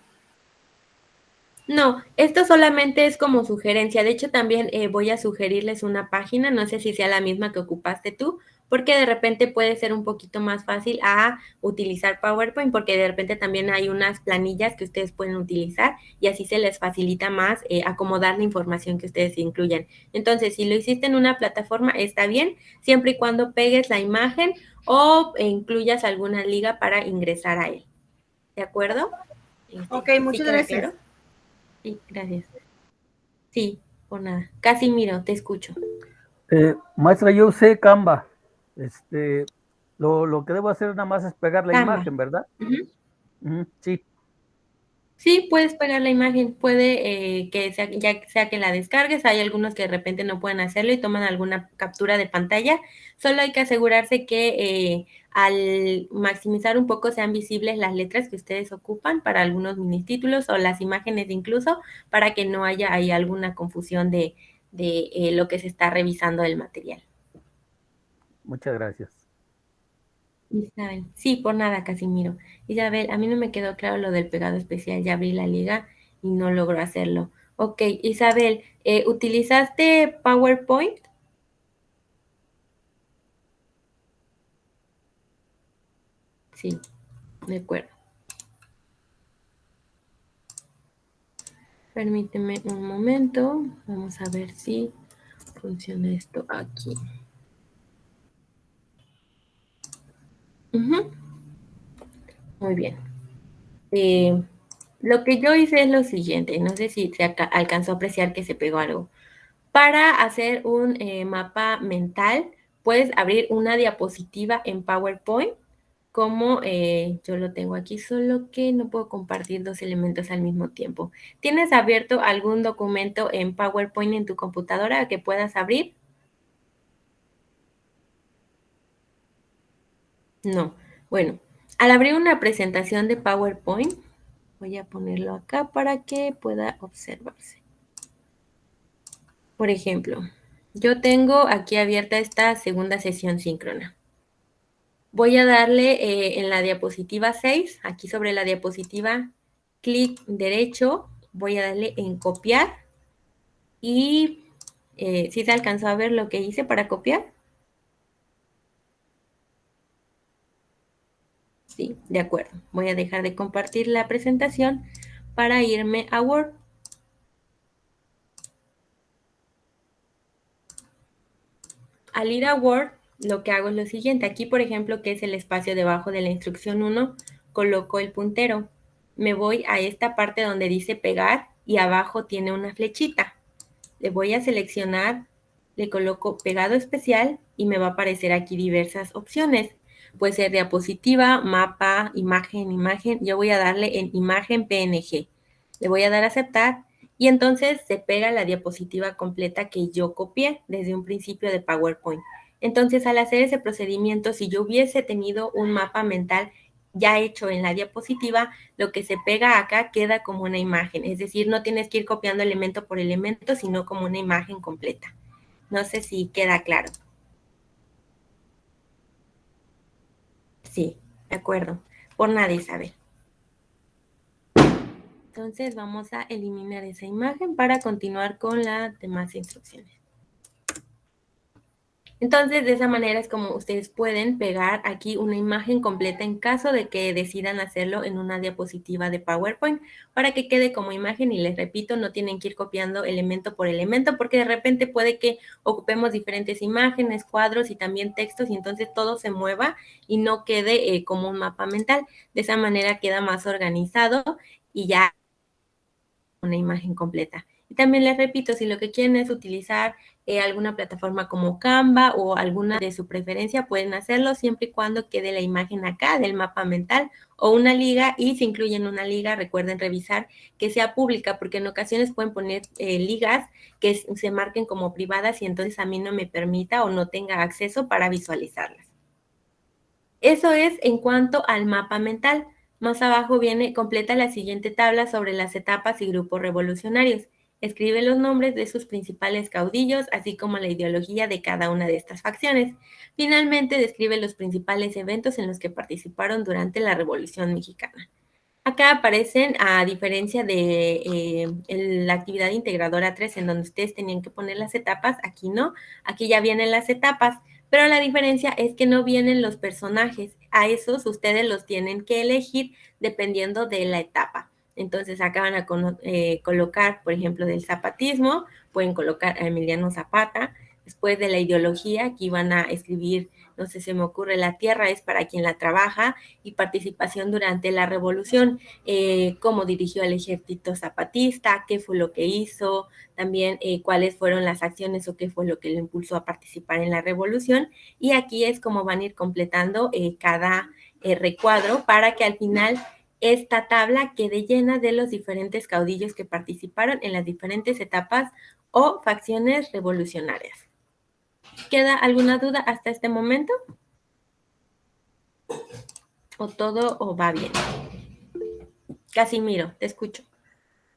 No, esto solamente es como sugerencia. De hecho, también voy a sugerirles una página, no sé si sea la misma que ocupaste tú, porque de repente puede ser un poquito más fácil a utilizar PowerPoint, porque de repente también hay unas planillas que ustedes pueden utilizar y así se les facilita más acomodar la información que ustedes incluyan. Entonces, si lo hiciste en una plataforma, está bien, siempre y cuando pegues la imagen o incluyas alguna liga para ingresar a él. ¿De acuerdo? Ok, ¿Sí muchas queda gracias. claro? Sí, gracias. Sí, por nada. Casimiro, te escucho. Maestra, yo usé Canva. Lo que debo hacer nada más es pegar la Canva. imagen, ¿verdad? Sí. Sí, puedes pegar la imagen, puede que sea, ya sea que la descargues, hay algunos que de repente no pueden hacerlo y toman alguna captura de pantalla, solo hay que asegurarse que al maximizar un poco sean visibles las letras que ustedes ocupan para algunos mini títulos o las imágenes incluso, para que no haya ahí alguna confusión de lo que se está revisando del material. Muchas gracias. Isabel, sí, por nada, Casimiro. Isabel, a mí no me quedó claro lo del pegado especial, ya abrí la liga y no logro hacerlo. Ok, Isabel, ¿utilizaste PowerPoint? Sí, de acuerdo. Permíteme un momento, vamos a ver si funciona esto aquí. Muy bien. Lo que yo hice es lo siguiente, no sé si se alcanzó a apreciar que se pegó algo. Para hacer un mapa mental, puedes abrir una diapositiva en PowerPoint, como yo lo tengo aquí, solo que no puedo compartir dos elementos al mismo tiempo. ¿Tienes abierto algún documento en PowerPoint en tu computadora que puedas abrir? No. Bueno, al abrir una presentación de PowerPoint, voy a ponerlo acá para que pueda observarse. Por ejemplo, yo tengo aquí abierta esta segunda sesión síncrona. Voy a darle en la diapositiva 6, aquí sobre la diapositiva, clic derecho, voy a darle en copiar y ¿sí se alcanzó a ver lo que hice para copiar? Sí, de acuerdo. Voy a dejar de compartir la presentación para irme a Word. Al ir a Word, lo que hago es lo siguiente. Aquí, por ejemplo, que es el espacio debajo de la instrucción 1, coloco el puntero. Me voy a esta parte donde dice pegar y abajo tiene una flechita. Le voy a seleccionar, le coloco pegado especial y me va a aparecer aquí diversas opciones. Puede ser diapositiva, mapa, imagen, imagen. Yo voy a darle en imagen PNG. Le voy a dar a aceptar y entonces se pega la diapositiva completa que yo copié desde un principio de PowerPoint. Entonces, al hacer ese procedimiento, si yo hubiese tenido un mapa mental ya hecho en la diapositiva, lo que se pega acá queda como una imagen, es decir, no tienes que ir copiando elemento por elemento, sino como una imagen completa. No sé si queda claro. Sí, de acuerdo. Por nada, Isabel. Entonces vamos a eliminar esa imagen para continuar con las demás instrucciones. Entonces, de esa manera es como ustedes pueden pegar aquí una imagen completa en caso de que decidan hacerlo en una diapositiva de PowerPoint para que quede como imagen y les repito, no tienen que ir copiando elemento por elemento porque de repente puede que ocupemos diferentes imágenes, cuadros y también textos y entonces todo se mueva y no quede como un mapa mental. De esa manera queda más organizado y ya una imagen completa. Y también les repito, si lo que quieren es utilizar alguna plataforma como Canva o alguna de su preferencia, pueden hacerlo siempre y cuando quede la imagen acá del mapa mental o una liga, y si incluyen una liga, recuerden revisar que sea pública, porque en ocasiones pueden poner ligas que se marquen como privadas y entonces a mí no me permita o no tenga acceso para visualizarlas. Eso es en cuanto al mapa mental. Más abajo viene, completa la siguiente tabla sobre las etapas y grupos revolucionarios. Escribe los nombres de sus principales caudillos, así como la ideología de cada una de estas facciones. Finalmente, describe los principales eventos en los que participaron durante la Revolución Mexicana. Acá aparecen, a diferencia de la actividad integradora 3, en donde ustedes tenían que poner las etapas, aquí no, aquí ya vienen las etapas, pero la diferencia es que no vienen los personajes, a esos ustedes los tienen que elegir dependiendo de la etapa. Entonces acá van a colocar, por ejemplo, del zapatismo, pueden colocar a Emiliano Zapata. Después de la ideología, aquí van a escribir, no sé, se me ocurre, la tierra es para quien la trabaja, y participación durante la revolución, cómo dirigió al ejército zapatista, qué fue lo que hizo, también cuáles fueron las acciones o qué fue lo que lo impulsó a participar en la revolución, y aquí es como van a ir completando cada recuadro para que al final esta tabla quede llena de los diferentes caudillos que participaron en las diferentes etapas o facciones revolucionarias. ¿Queda alguna duda hasta este momento? ¿O todo o va bien? Casimiro, te escucho.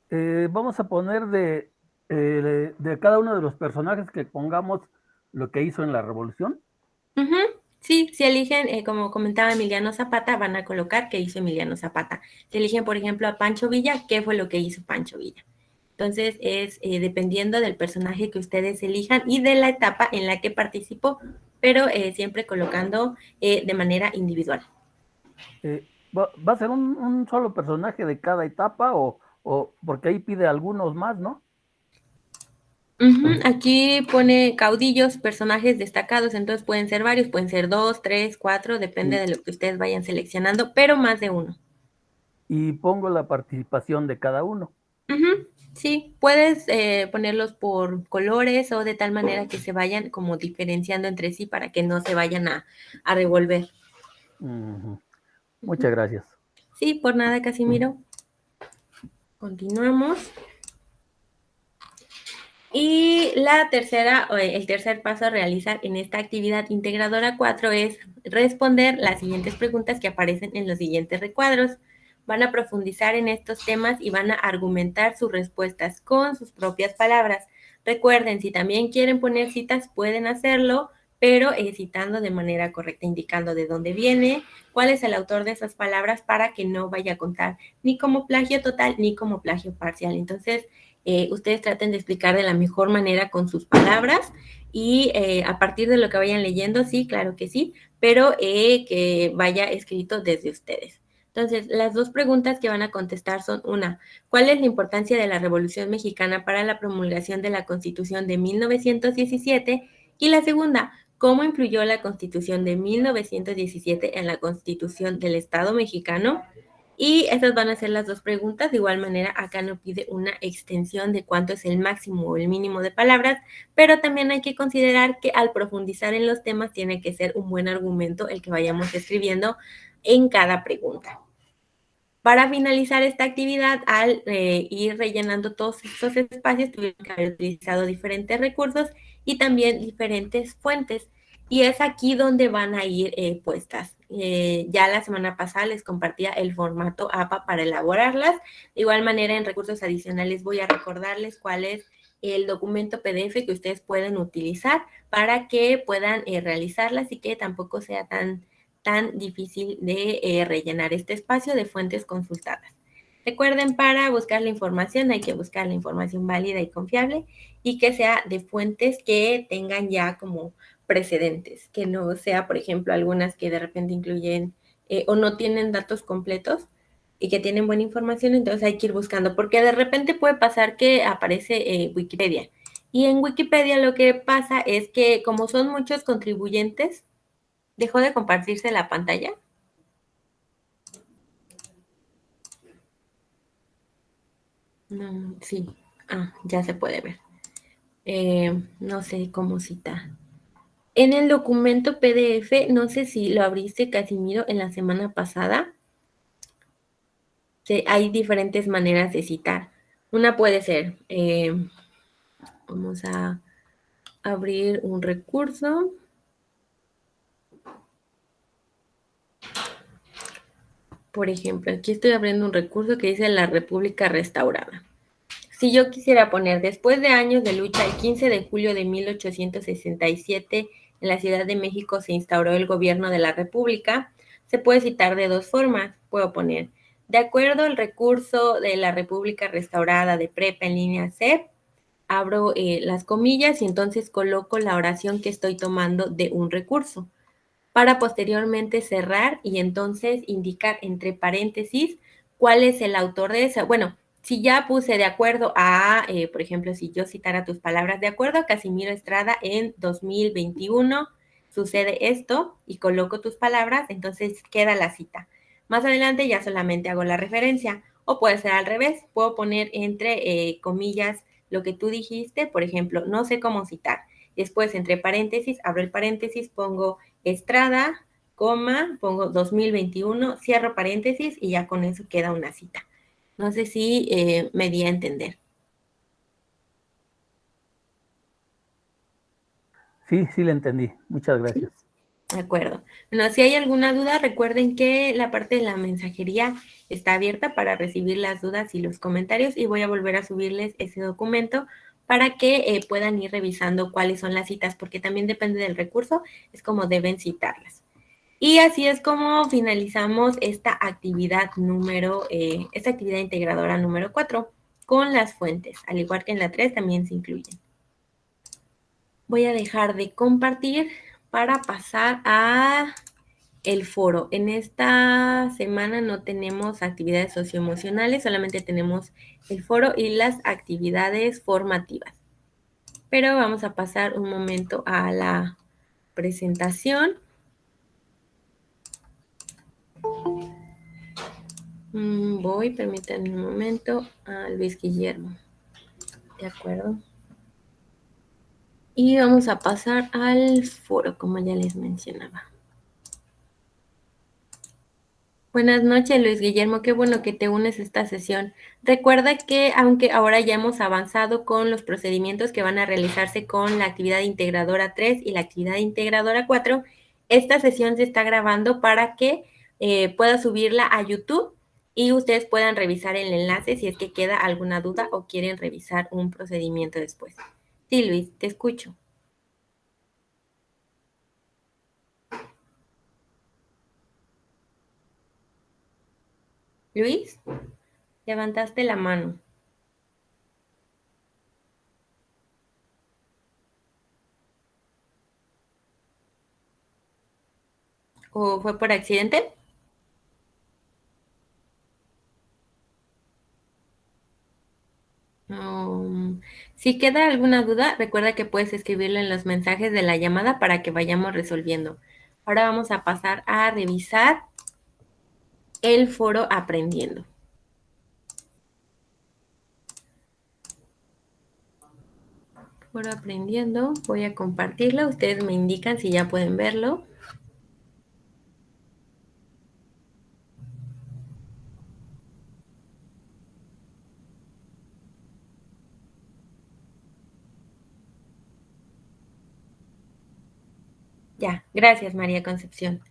Vamos a poner de cada uno de los personajes que pongamos lo que hizo en la revolución. Sí, si eligen, como comentaba Emiliano Zapata, van a colocar qué hizo Emiliano Zapata. Si eligen, por ejemplo, a Pancho Villa, ¿qué fue lo que hizo Pancho Villa? Entonces, es dependiendo del personaje que ustedes elijan y de la etapa en la que participó, pero siempre colocando de manera individual. ¿Va a ser un solo personaje de cada etapa o porque ahí pide algunos más, ¿no? Aquí pone caudillos, personajes destacados, entonces pueden ser varios, pueden ser 2, 3, 4, depende Y, de lo que ustedes vayan seleccionando, pero más de uno. y pongo la participación de cada uno. Sí, puedes ponerlos por colores o de tal manera que se vayan como diferenciando entre sí para que no se vayan a revolver. Muchas gracias. Sí, por nada, Casimiro. Continuamos. Y el tercer paso a realizar en esta actividad integradora 4 es responder las siguientes preguntas que aparecen en los siguientes recuadros. Van a profundizar en estos temas y van a argumentar sus respuestas con sus propias palabras. Recuerden, si también quieren poner citas, pueden hacerlo, pero citando de manera correcta, indicando de dónde viene, cuál es el autor de esas palabras para que no vaya a contar ni como plagio total ni como plagio parcial. Entonces, ustedes traten de explicar de la mejor manera con sus palabras y a partir de lo que vayan leyendo, sí, claro que sí, pero que vaya escrito desde ustedes. Entonces, las dos preguntas que van a contestar son una, ¿cuál es la importancia de la Revolución Mexicana para la promulgación de la Constitución de 1917? Y la segunda, ¿cómo influyó la Constitución de 1917 en la Constitución del Estado mexicano? Y estas van a ser las dos preguntas. De igual manera, acá no pide una extensión de cuánto es el máximo o el mínimo de palabras, pero también hay que considerar que al profundizar en los temas tiene que ser un buen argumento el que vayamos escribiendo en cada pregunta. Para finalizar esta actividad, al ir rellenando todos estos espacios, tuvieron que haber utilizado diferentes recursos y también diferentes fuentes. Y es aquí donde van a ir puestas. Ya la semana pasada les compartía el formato APA para elaborarlas. De igual manera, en recursos adicionales voy a recordarles cuál es el documento PDF que ustedes pueden utilizar para que puedan realizarlas y que tampoco sea tan difícil de rellenar este espacio de fuentes consultadas. Recuerden, para buscar la información hay que buscar la información válida y confiable y que sea de fuentes que tengan ya como precedentes, que no sea, por ejemplo, algunas que de repente incluyen o no tienen datos completos y que tienen buena información, entonces hay que ir buscando, porque de repente puede pasar que aparece Wikipedia. Y en Wikipedia lo que pasa es que como son muchos contribuyentes, ¿dejó de compartirse la pantalla? No, sí. Ah, ya se puede ver. No sé cómo citar. En el documento PDF, no sé si lo abriste, Casimiro, en la semana pasada. Hay diferentes maneras de citar. Una puede ser, vamos a abrir un recurso. Por ejemplo, aquí estoy abriendo un recurso que dice la República Restaurada. Si yo quisiera poner, después de años de lucha, el 15 de julio de 1867, en la Ciudad de México se instauró el gobierno de la República, se puede citar de dos formas. Puedo poner, de acuerdo al recurso de la República Restaurada de Prepa en línea C, abro las comillas y entonces coloco la oración que estoy tomando de un recurso, para posteriormente cerrar y entonces indicar entre paréntesis cuál es el autor de esa. Bueno, si ya puse de acuerdo a, por ejemplo, si yo citara tus palabras, de acuerdo a Casimiro Estrada en 2021 sucede esto y coloco tus palabras, entonces queda la cita. Más adelante ya solamente hago la referencia, o puede ser al revés, puedo poner entre comillas lo que tú dijiste, por ejemplo, no sé cómo citar. Después, entre paréntesis, abro el paréntesis, pongo Estrada, coma, pongo 2021, cierro paréntesis y ya con eso queda una cita. No sé si me di a entender. Sí, sí le entendí. Muchas gracias. De acuerdo. Bueno, si hay alguna duda, recuerden que la parte de la mensajería está abierta para recibir las dudas y los comentarios y voy a volver a subirles ese documento para que puedan ir revisando cuáles son las citas, porque también depende del recurso, es como deben citarlas. Y así es como finalizamos esta actividad esta actividad integradora número 4 con las fuentes, al igual que en la 3 también se incluyen. Voy a dejar de compartir para pasar a el foro. En esta semana no tenemos actividades socioemocionales, solamente tenemos el foro y las actividades formativas. Pero vamos a pasar un momento a la presentación. Permítanme un momento, a Luis Guillermo. De acuerdo. Y vamos a pasar al foro, como ya les mencionaba. Buenas noches, Luis Guillermo. Qué bueno que te unes a esta sesión. Recuerda que, aunque ahora ya hemos avanzado con los procedimientos que van a realizarse con la actividad integradora 3 y la actividad integradora 4, esta sesión se está grabando para que pueda subirla a YouTube y ustedes puedan revisar el enlace si es que queda alguna duda o quieren revisar un procedimiento después. Sí, Luis, te escucho. Luis, levantaste la mano. ¿O fue por accidente? Si queda alguna duda, recuerda que puedes escribirlo en los mensajes de la llamada para que vayamos resolviendo. Ahora vamos a pasar a revisar el foro aprendiendo. Foro aprendiendo, voy a compartirlo. Ustedes me indican si ya pueden verlo. Ya, gracias María Concepción.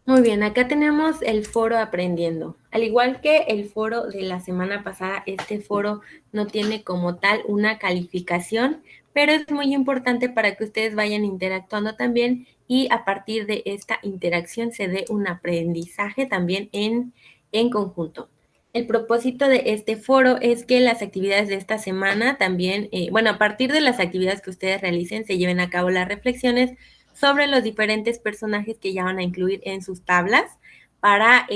Muy bien, acá tenemos el foro aprendiendo. Al igual que el foro de la semana pasada, este foro no tiene como tal una calificación, pero es muy importante para que ustedes vayan interactuando también y a partir de esta interacción se dé un aprendizaje también en conjunto. El propósito de este foro es que las actividades de esta semana también, a partir de las actividades que ustedes realicen, se lleven a cabo las reflexiones sobre los diferentes personajes que ya van a incluir en sus tablas para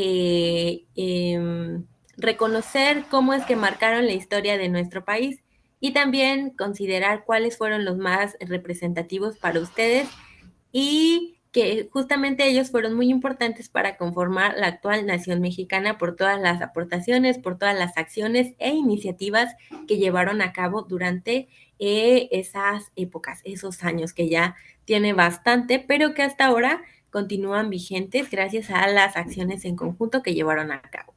reconocer cómo es que marcaron la historia de nuestro país y también considerar cuáles fueron los más representativos para ustedes y que justamente ellos fueron muy importantes para conformar la actual nación mexicana por todas las aportaciones, por todas las acciones e iniciativas que llevaron a cabo durante esas épocas, esos años que ya tiene bastante, pero que hasta ahora continúan vigentes gracias a las acciones en conjunto que llevaron a cabo.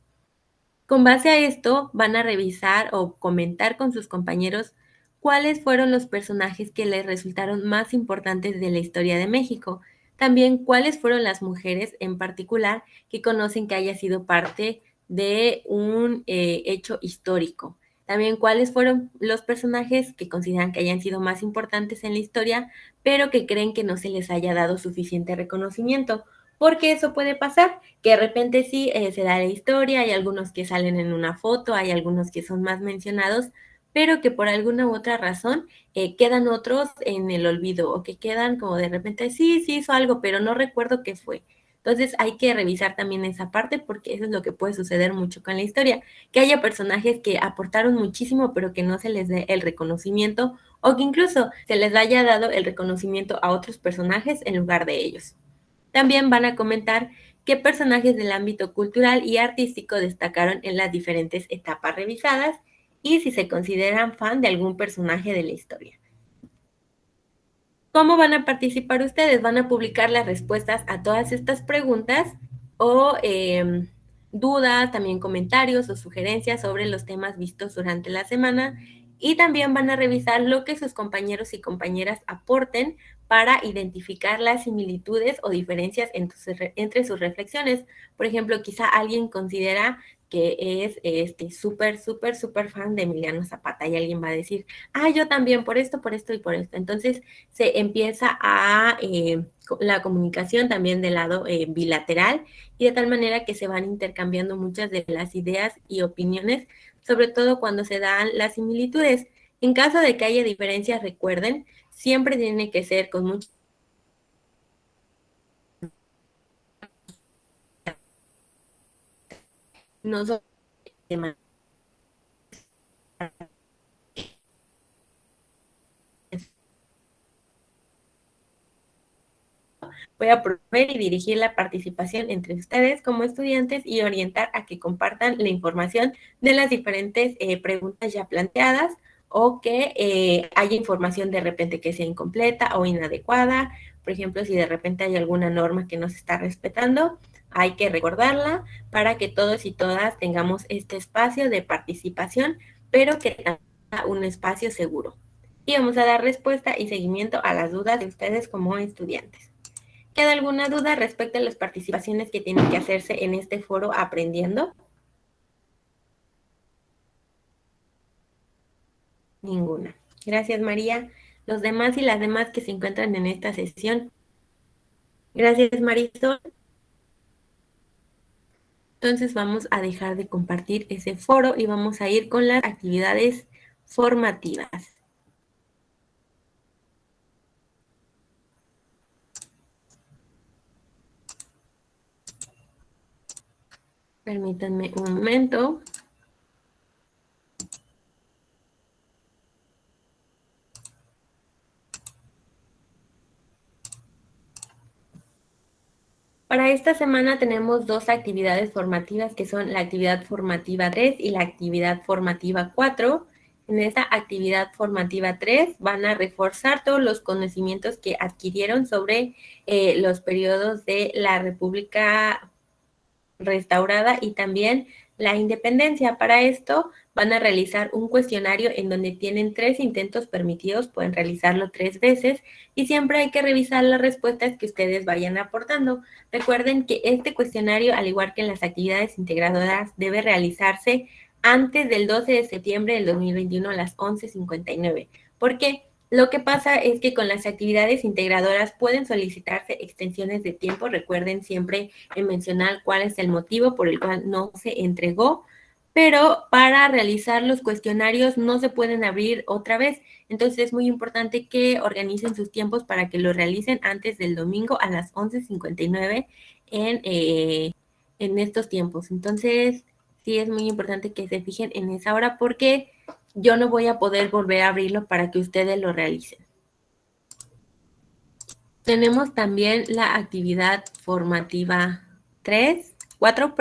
Con base a esto, van a revisar o comentar con sus compañeros cuáles fueron los personajes que les resultaron más importantes de la historia de México. También cuáles fueron las mujeres en particular que conocen que haya sido parte de un hecho histórico. También cuáles fueron los personajes que consideran que hayan sido más importantes en la historia, pero que creen que no se les haya dado suficiente reconocimiento. Porque eso puede pasar, que de repente sí se da la historia, hay algunos que salen en una foto, hay algunos que son más mencionados, pero que por alguna u otra razón quedan otros en el olvido o que quedan como de repente, sí hizo algo, pero no recuerdo qué fue. Entonces hay que revisar también esa parte porque eso es lo que puede suceder mucho con la historia, que haya personajes que aportaron muchísimo pero que no se les dé el reconocimiento o que incluso se les haya dado el reconocimiento a otros personajes en lugar de ellos. También van a comentar qué personajes del ámbito cultural y artístico destacaron en las diferentes etapas revisadas y si se consideran fan de algún personaje de la historia. ¿Cómo van a participar ustedes? Van a publicar las respuestas a todas estas preguntas o dudas, también comentarios o sugerencias sobre los temas vistos durante la semana y también van a revisar lo que sus compañeros y compañeras aporten para identificar las similitudes o diferencias entre sus reflexiones. Por ejemplo, quizá alguien considera que es súper fan de Emiliano Zapata y alguien va a decir, yo también por esto y por esto. Entonces se empieza a la comunicación también del lado bilateral y de tal manera que se van intercambiando muchas de las ideas y opiniones, sobre todo cuando se dan las similitudes. En caso de que haya diferencias, recuerden, siempre tiene que ser con mucho no solo voy a promover y dirigir la participación entre ustedes como estudiantes y orientar a que compartan la información de las diferentes preguntas ya planteadas o que haya información de repente que sea incompleta o inadecuada. Por ejemplo, si de repente hay alguna norma que no se está respetando, hay que recordarla para que todos y todas tengamos este espacio de participación, pero que tenga un espacio seguro. Y vamos a dar respuesta y seguimiento a las dudas de ustedes como estudiantes. ¿Queda alguna duda respecto a las participaciones que tienen que hacerse en este foro aprendiendo? Ninguna. Gracias, María. Los demás y las demás que se encuentran en esta sesión. Gracias, Marisol. Entonces vamos a dejar de compartir ese foro y vamos a ir con las actividades formativas. Permítanme un momento. Para esta semana tenemos dos actividades formativas que son la actividad formativa 3 y la actividad formativa 4. En esta actividad formativa 3 van a reforzar todos los conocimientos que adquirieron sobre los periodos de la República restaurada y también la independencia. Para esto van a realizar un cuestionario en donde tienen 3 intentos permitidos, pueden realizarlo 3 veces y siempre hay que revisar las respuestas que ustedes vayan aportando. Recuerden que este cuestionario, al igual que en las actividades integradoras, debe realizarse antes del 12 de septiembre del 2021 a las 11:59. ¿Por qué? Lo que pasa es que con las actividades integradoras pueden solicitarse extensiones de tiempo. Recuerden siempre mencionar cuál es el motivo por el cual no se entregó pero para realizar los cuestionarios no se pueden abrir otra vez. Entonces es muy importante que organicen sus tiempos para que lo realicen antes del domingo a las 11:59 en estos tiempos. Entonces sí es muy importante que se fijen en esa hora porque yo no voy a poder volver a abrirlo para que ustedes lo realicen. Tenemos también la actividad formativa 4,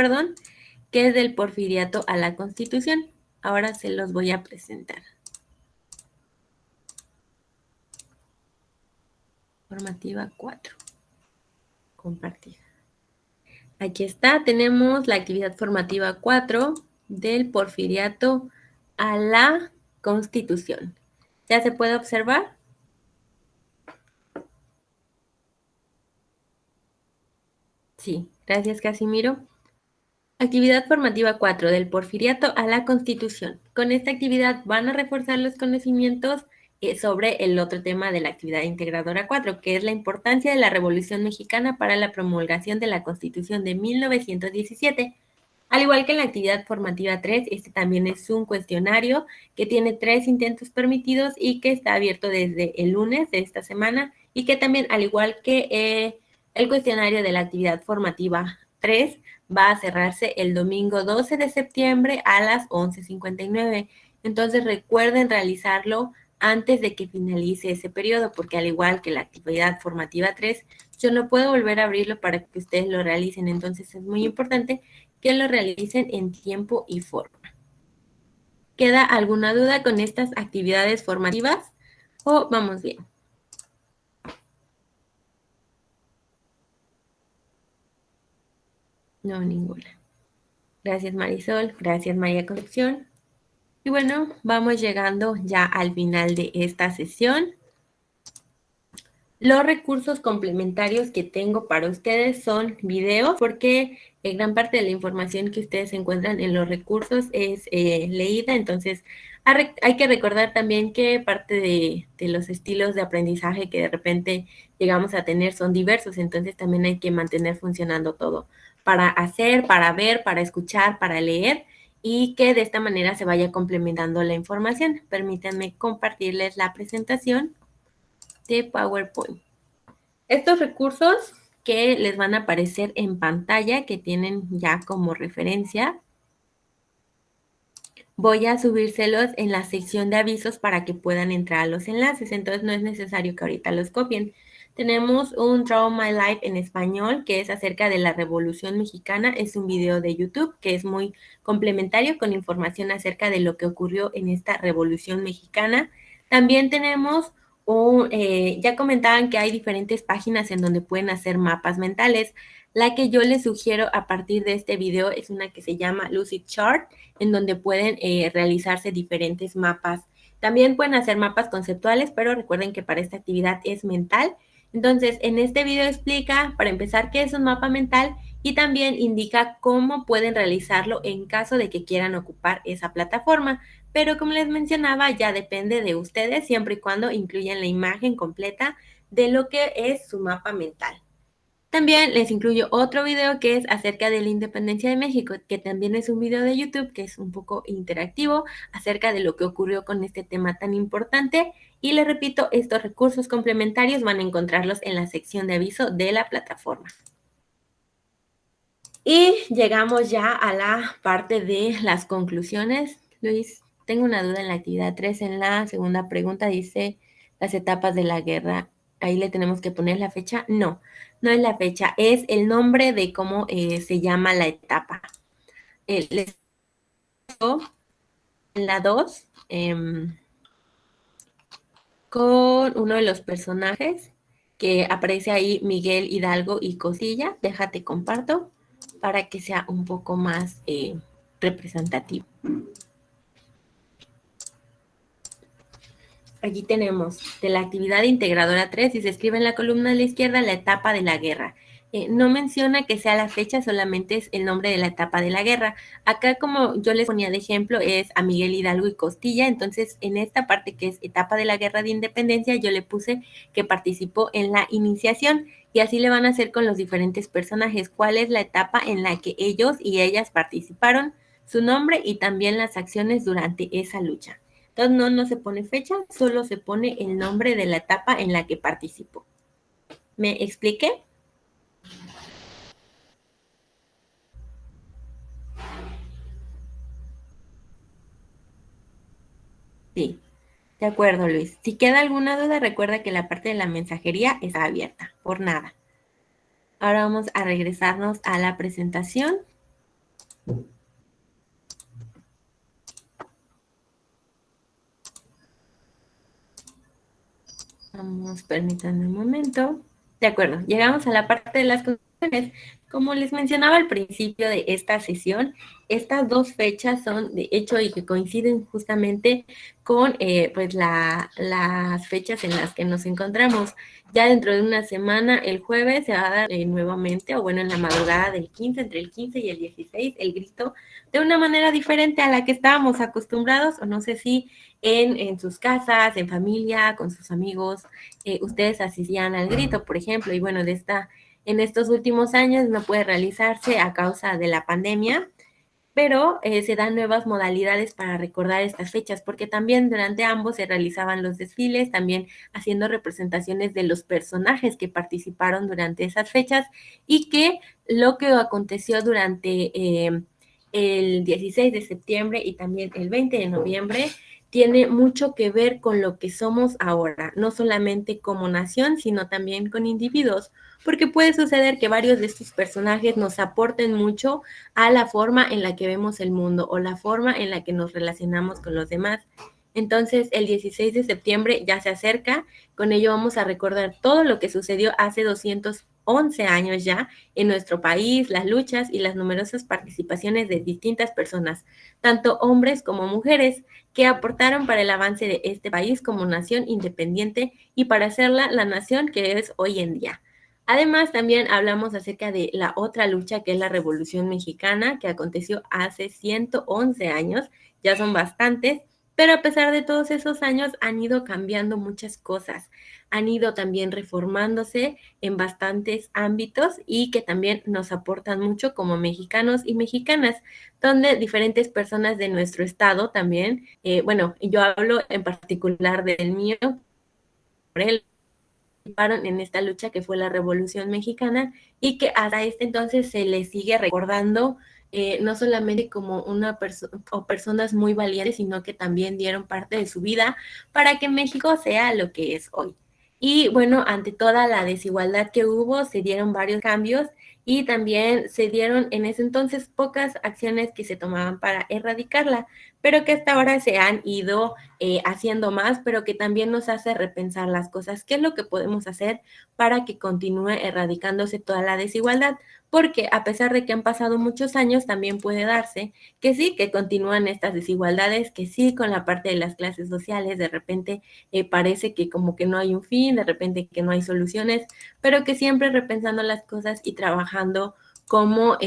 que es del Porfiriato a la Constitución. Ahora se los voy a presentar. Formativa 4. Compartida. Aquí está, tenemos la actividad formativa 4 del Porfiriato a la Constitución. ¿Ya se puede observar? Sí, gracias Casimiro. Actividad formativa 4 del Porfiriato a la Constitución. Con esta actividad van a reforzar los conocimientos sobre el otro tema de la actividad integradora 4, que es la importancia de la Revolución Mexicana para la promulgación de la Constitución de 1917. Al igual que en la actividad formativa 3, este también es un cuestionario que tiene 3 intentos permitidos y que está abierto desde el lunes de esta semana y que también, al igual que el cuestionario de la actividad formativa 3, va a cerrarse el domingo 12 de septiembre a las 11:59. Entonces recuerden realizarlo antes de que finalice ese periodo, porque al igual que la actividad formativa 3, yo no puedo volver a abrirlo para que ustedes lo realicen. Entonces es muy importante que lo realicen en tiempo y forma. ¿Queda alguna duda con estas actividades formativas o vamos bien? No, ninguna. Gracias Marisol, gracias María Concepción. Y bueno, vamos llegando ya al final de esta sesión. Los recursos complementarios que tengo para ustedes son videos, porque gran parte de la información que ustedes encuentran en los recursos es leída, entonces hay que recordar también que parte de los estilos de aprendizaje que de repente llegamos a tener son diversos, entonces también hay que mantener funcionando todo para hacer, para ver, para escuchar, para leer y que de esta manera se vaya complementando la información. Permítanme compartirles la presentación de PowerPoint. Estos recursos que les van a aparecer en pantalla, que tienen ya como referencia, voy a subírselos en la sección de avisos para que puedan entrar a los enlaces, entonces no es necesario que ahorita los copien. Tenemos un Draw My Life en español, que es acerca de la Revolución Mexicana, es un video de YouTube que es muy complementario con información acerca de lo que ocurrió en esta Revolución Mexicana. También tenemos ya comentaban que hay diferentes páginas en donde pueden hacer mapas mentales. La que yo les sugiero a partir de este video es una que se llama Lucid Chart, en donde pueden realizarse diferentes mapas. También pueden hacer mapas conceptuales, pero recuerden que para esta actividad es mental. Entonces, en este video explica, para empezar, qué es un mapa mental y también indica cómo pueden realizarlo en caso de que quieran ocupar esa plataforma. Pero como les mencionaba, ya depende de ustedes, siempre y cuando incluyan la imagen completa de lo que es su mapa mental. También les incluyo otro video que es acerca de la independencia de México, que también es un video de YouTube que es un poco interactivo acerca de lo que ocurrió con este tema tan importante. Y les repito, estos recursos complementarios van a encontrarlos en la sección de aviso de la plataforma. Y llegamos ya a la parte de las conclusiones. Luis, tengo una duda en la actividad 3. En la segunda pregunta dice las etapas de la guerra. Ahí le tenemos que poner la fecha. No, no es la fecha, es el nombre de cómo se llama la etapa. Les en la 2 con uno de los personajes que aparece ahí, Miguel Hidalgo y Cosilla. Déjate comparto para que sea un poco más representativo. Aquí tenemos de la actividad integradora 3 y se escribe en la columna de la izquierda la etapa de la guerra. No menciona que sea la fecha, solamente es el nombre de la etapa de la guerra. Acá, como yo les ponía de ejemplo, es a Miguel Hidalgo y Costilla. Entonces, en esta parte que es etapa de la guerra de independencia, yo le puse que participó en la iniciación y así le van a hacer con los diferentes personajes. ¿Cuál es la etapa en la que ellos y ellas participaron? su nombre y también las acciones durante esa lucha. Entonces no se pone fecha, solo se pone el nombre de la etapa en la que participó. ¿Me expliqué? Sí, de acuerdo, Luis. Si queda alguna duda, recuerda que la parte de la mensajería está abierta, por nada. Ahora vamos a regresarnos a la presentación. Vamos, permítanme un momento. De acuerdo, llegamos a la parte de las conclusiones. Como les mencionaba al principio de esta sesión, estas dos fechas son de hecho y que coinciden justamente con pues las fechas en las que nos encontramos. Ya dentro de una semana, el jueves, se va a dar nuevamente, o bueno, en la madrugada del 15, entre el 15 y el 16, el grito de una manera diferente a la que estábamos acostumbrados, o no sé si en sus casas, en familia, con sus amigos, ustedes asistían al grito, por ejemplo, y bueno, en estos últimos años no puede realizarse a causa de la pandemia, pero se dan nuevas modalidades para recordar estas fechas, porque también durante ambos se realizaban los desfiles, también haciendo representaciones de los personajes que participaron durante esas fechas y que lo que aconteció durante el 16 de septiembre y también el 20 de noviembre tiene mucho que ver con lo que somos ahora, no solamente como nación, sino también con individuos, porque puede suceder que varios de estos personajes nos aporten mucho a la forma en la que vemos el mundo o la forma en la que nos relacionamos con los demás. Entonces, el 16 de septiembre ya se acerca, con ello vamos a recordar todo lo que sucedió hace 211 años ya en nuestro país, las luchas y las numerosas participaciones de distintas personas, tanto hombres como mujeres, que aportaron para el avance de este país como nación independiente y para hacerla la nación que es hoy en día. Además, también hablamos acerca de la otra lucha que es la Revolución Mexicana, que aconteció hace 111 años, ya son bastantes, pero a pesar de todos esos años han ido cambiando muchas cosas, han ido también reformándose en bastantes ámbitos y que también nos aportan mucho como mexicanos y mexicanas, donde diferentes personas de nuestro estado también, bueno, yo hablo en particular del mío, por él, participaron en esta lucha que fue la Revolución Mexicana y que hasta este entonces se les sigue recordando no solamente como o personas muy valientes, sino que también dieron parte de su vida para que México sea lo que es hoy. Y bueno, ante toda la desigualdad que hubo, se dieron varios cambios y también se dieron en ese entonces pocas acciones que se tomaban para erradicarla, pero que hasta ahora se han ido haciendo más, pero que también nos hace repensar las cosas. ¿Qué es lo que podemos hacer para que continúe erradicándose toda la desigualdad? Porque a pesar de que han pasado muchos años, también puede darse que sí, que continúan estas desigualdades, que sí, con la parte de las clases sociales, de repente parece que como que no hay un fin, de repente que no hay soluciones, pero que siempre repensando las cosas y trabajando como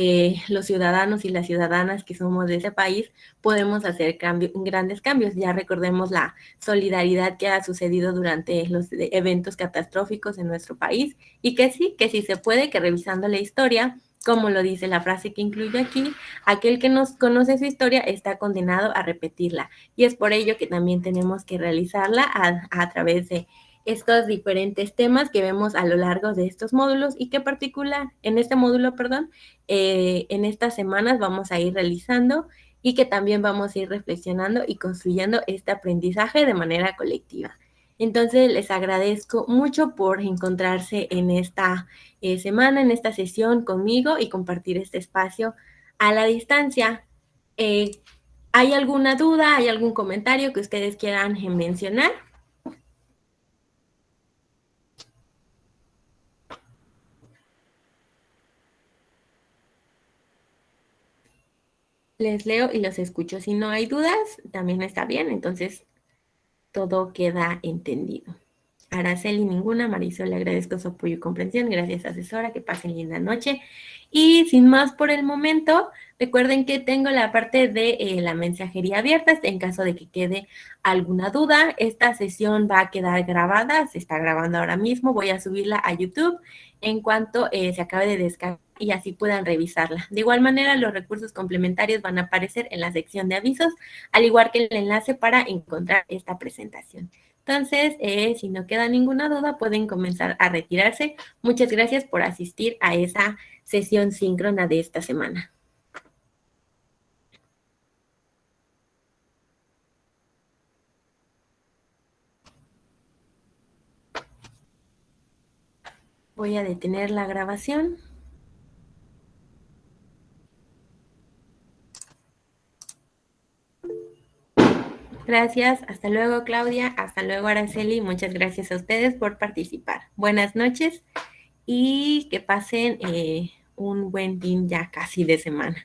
los ciudadanos y las ciudadanas que somos de ese país podemos hacer grandes cambios. Ya recordemos la solidaridad que ha sucedido durante los eventos catastróficos en nuestro país y que sí se puede, que revisando la historia, como lo dice la frase que incluyo aquí, aquel que nos conoce su historia está condenado a repetirla. Y es por ello que también tenemos que realizarla a través de estos diferentes temas que vemos a lo largo de estos módulos y que en este módulo, perdón, en estas semanas vamos a ir realizando y que también vamos a ir reflexionando y construyendo este aprendizaje de manera colectiva. Entonces, les agradezco mucho por encontrarse en esta semana, en esta sesión conmigo y compartir este espacio a la distancia. ¿Hay alguna duda, hay algún comentario que ustedes quieran mencionar? Les leo y los escucho. Si no hay dudas, también está bien, entonces todo queda entendido. Araceli, ninguna. Marisol, le agradezco su apoyo y comprensión. Gracias, asesora. Que pasen linda noche. Y sin más por el momento, recuerden que tengo la parte de la mensajería abierta en caso de que quede alguna duda. Esta sesión va a quedar grabada, se está grabando ahora mismo. Voy a subirla a YouTube en cuanto se acabe de descargar y así puedan revisarla. De igual manera, los recursos complementarios van a aparecer en la sección de avisos, al igual que el enlace para encontrar esta presentación. Entonces, si no queda ninguna duda, pueden comenzar a retirarse. Muchas gracias por asistir a esa sesión síncrona de esta semana. Voy a detener la grabación. Gracias, hasta luego Claudia, hasta luego Araceli, muchas gracias a ustedes por participar. Buenas noches y que pasen un buen fin ya casi de semana.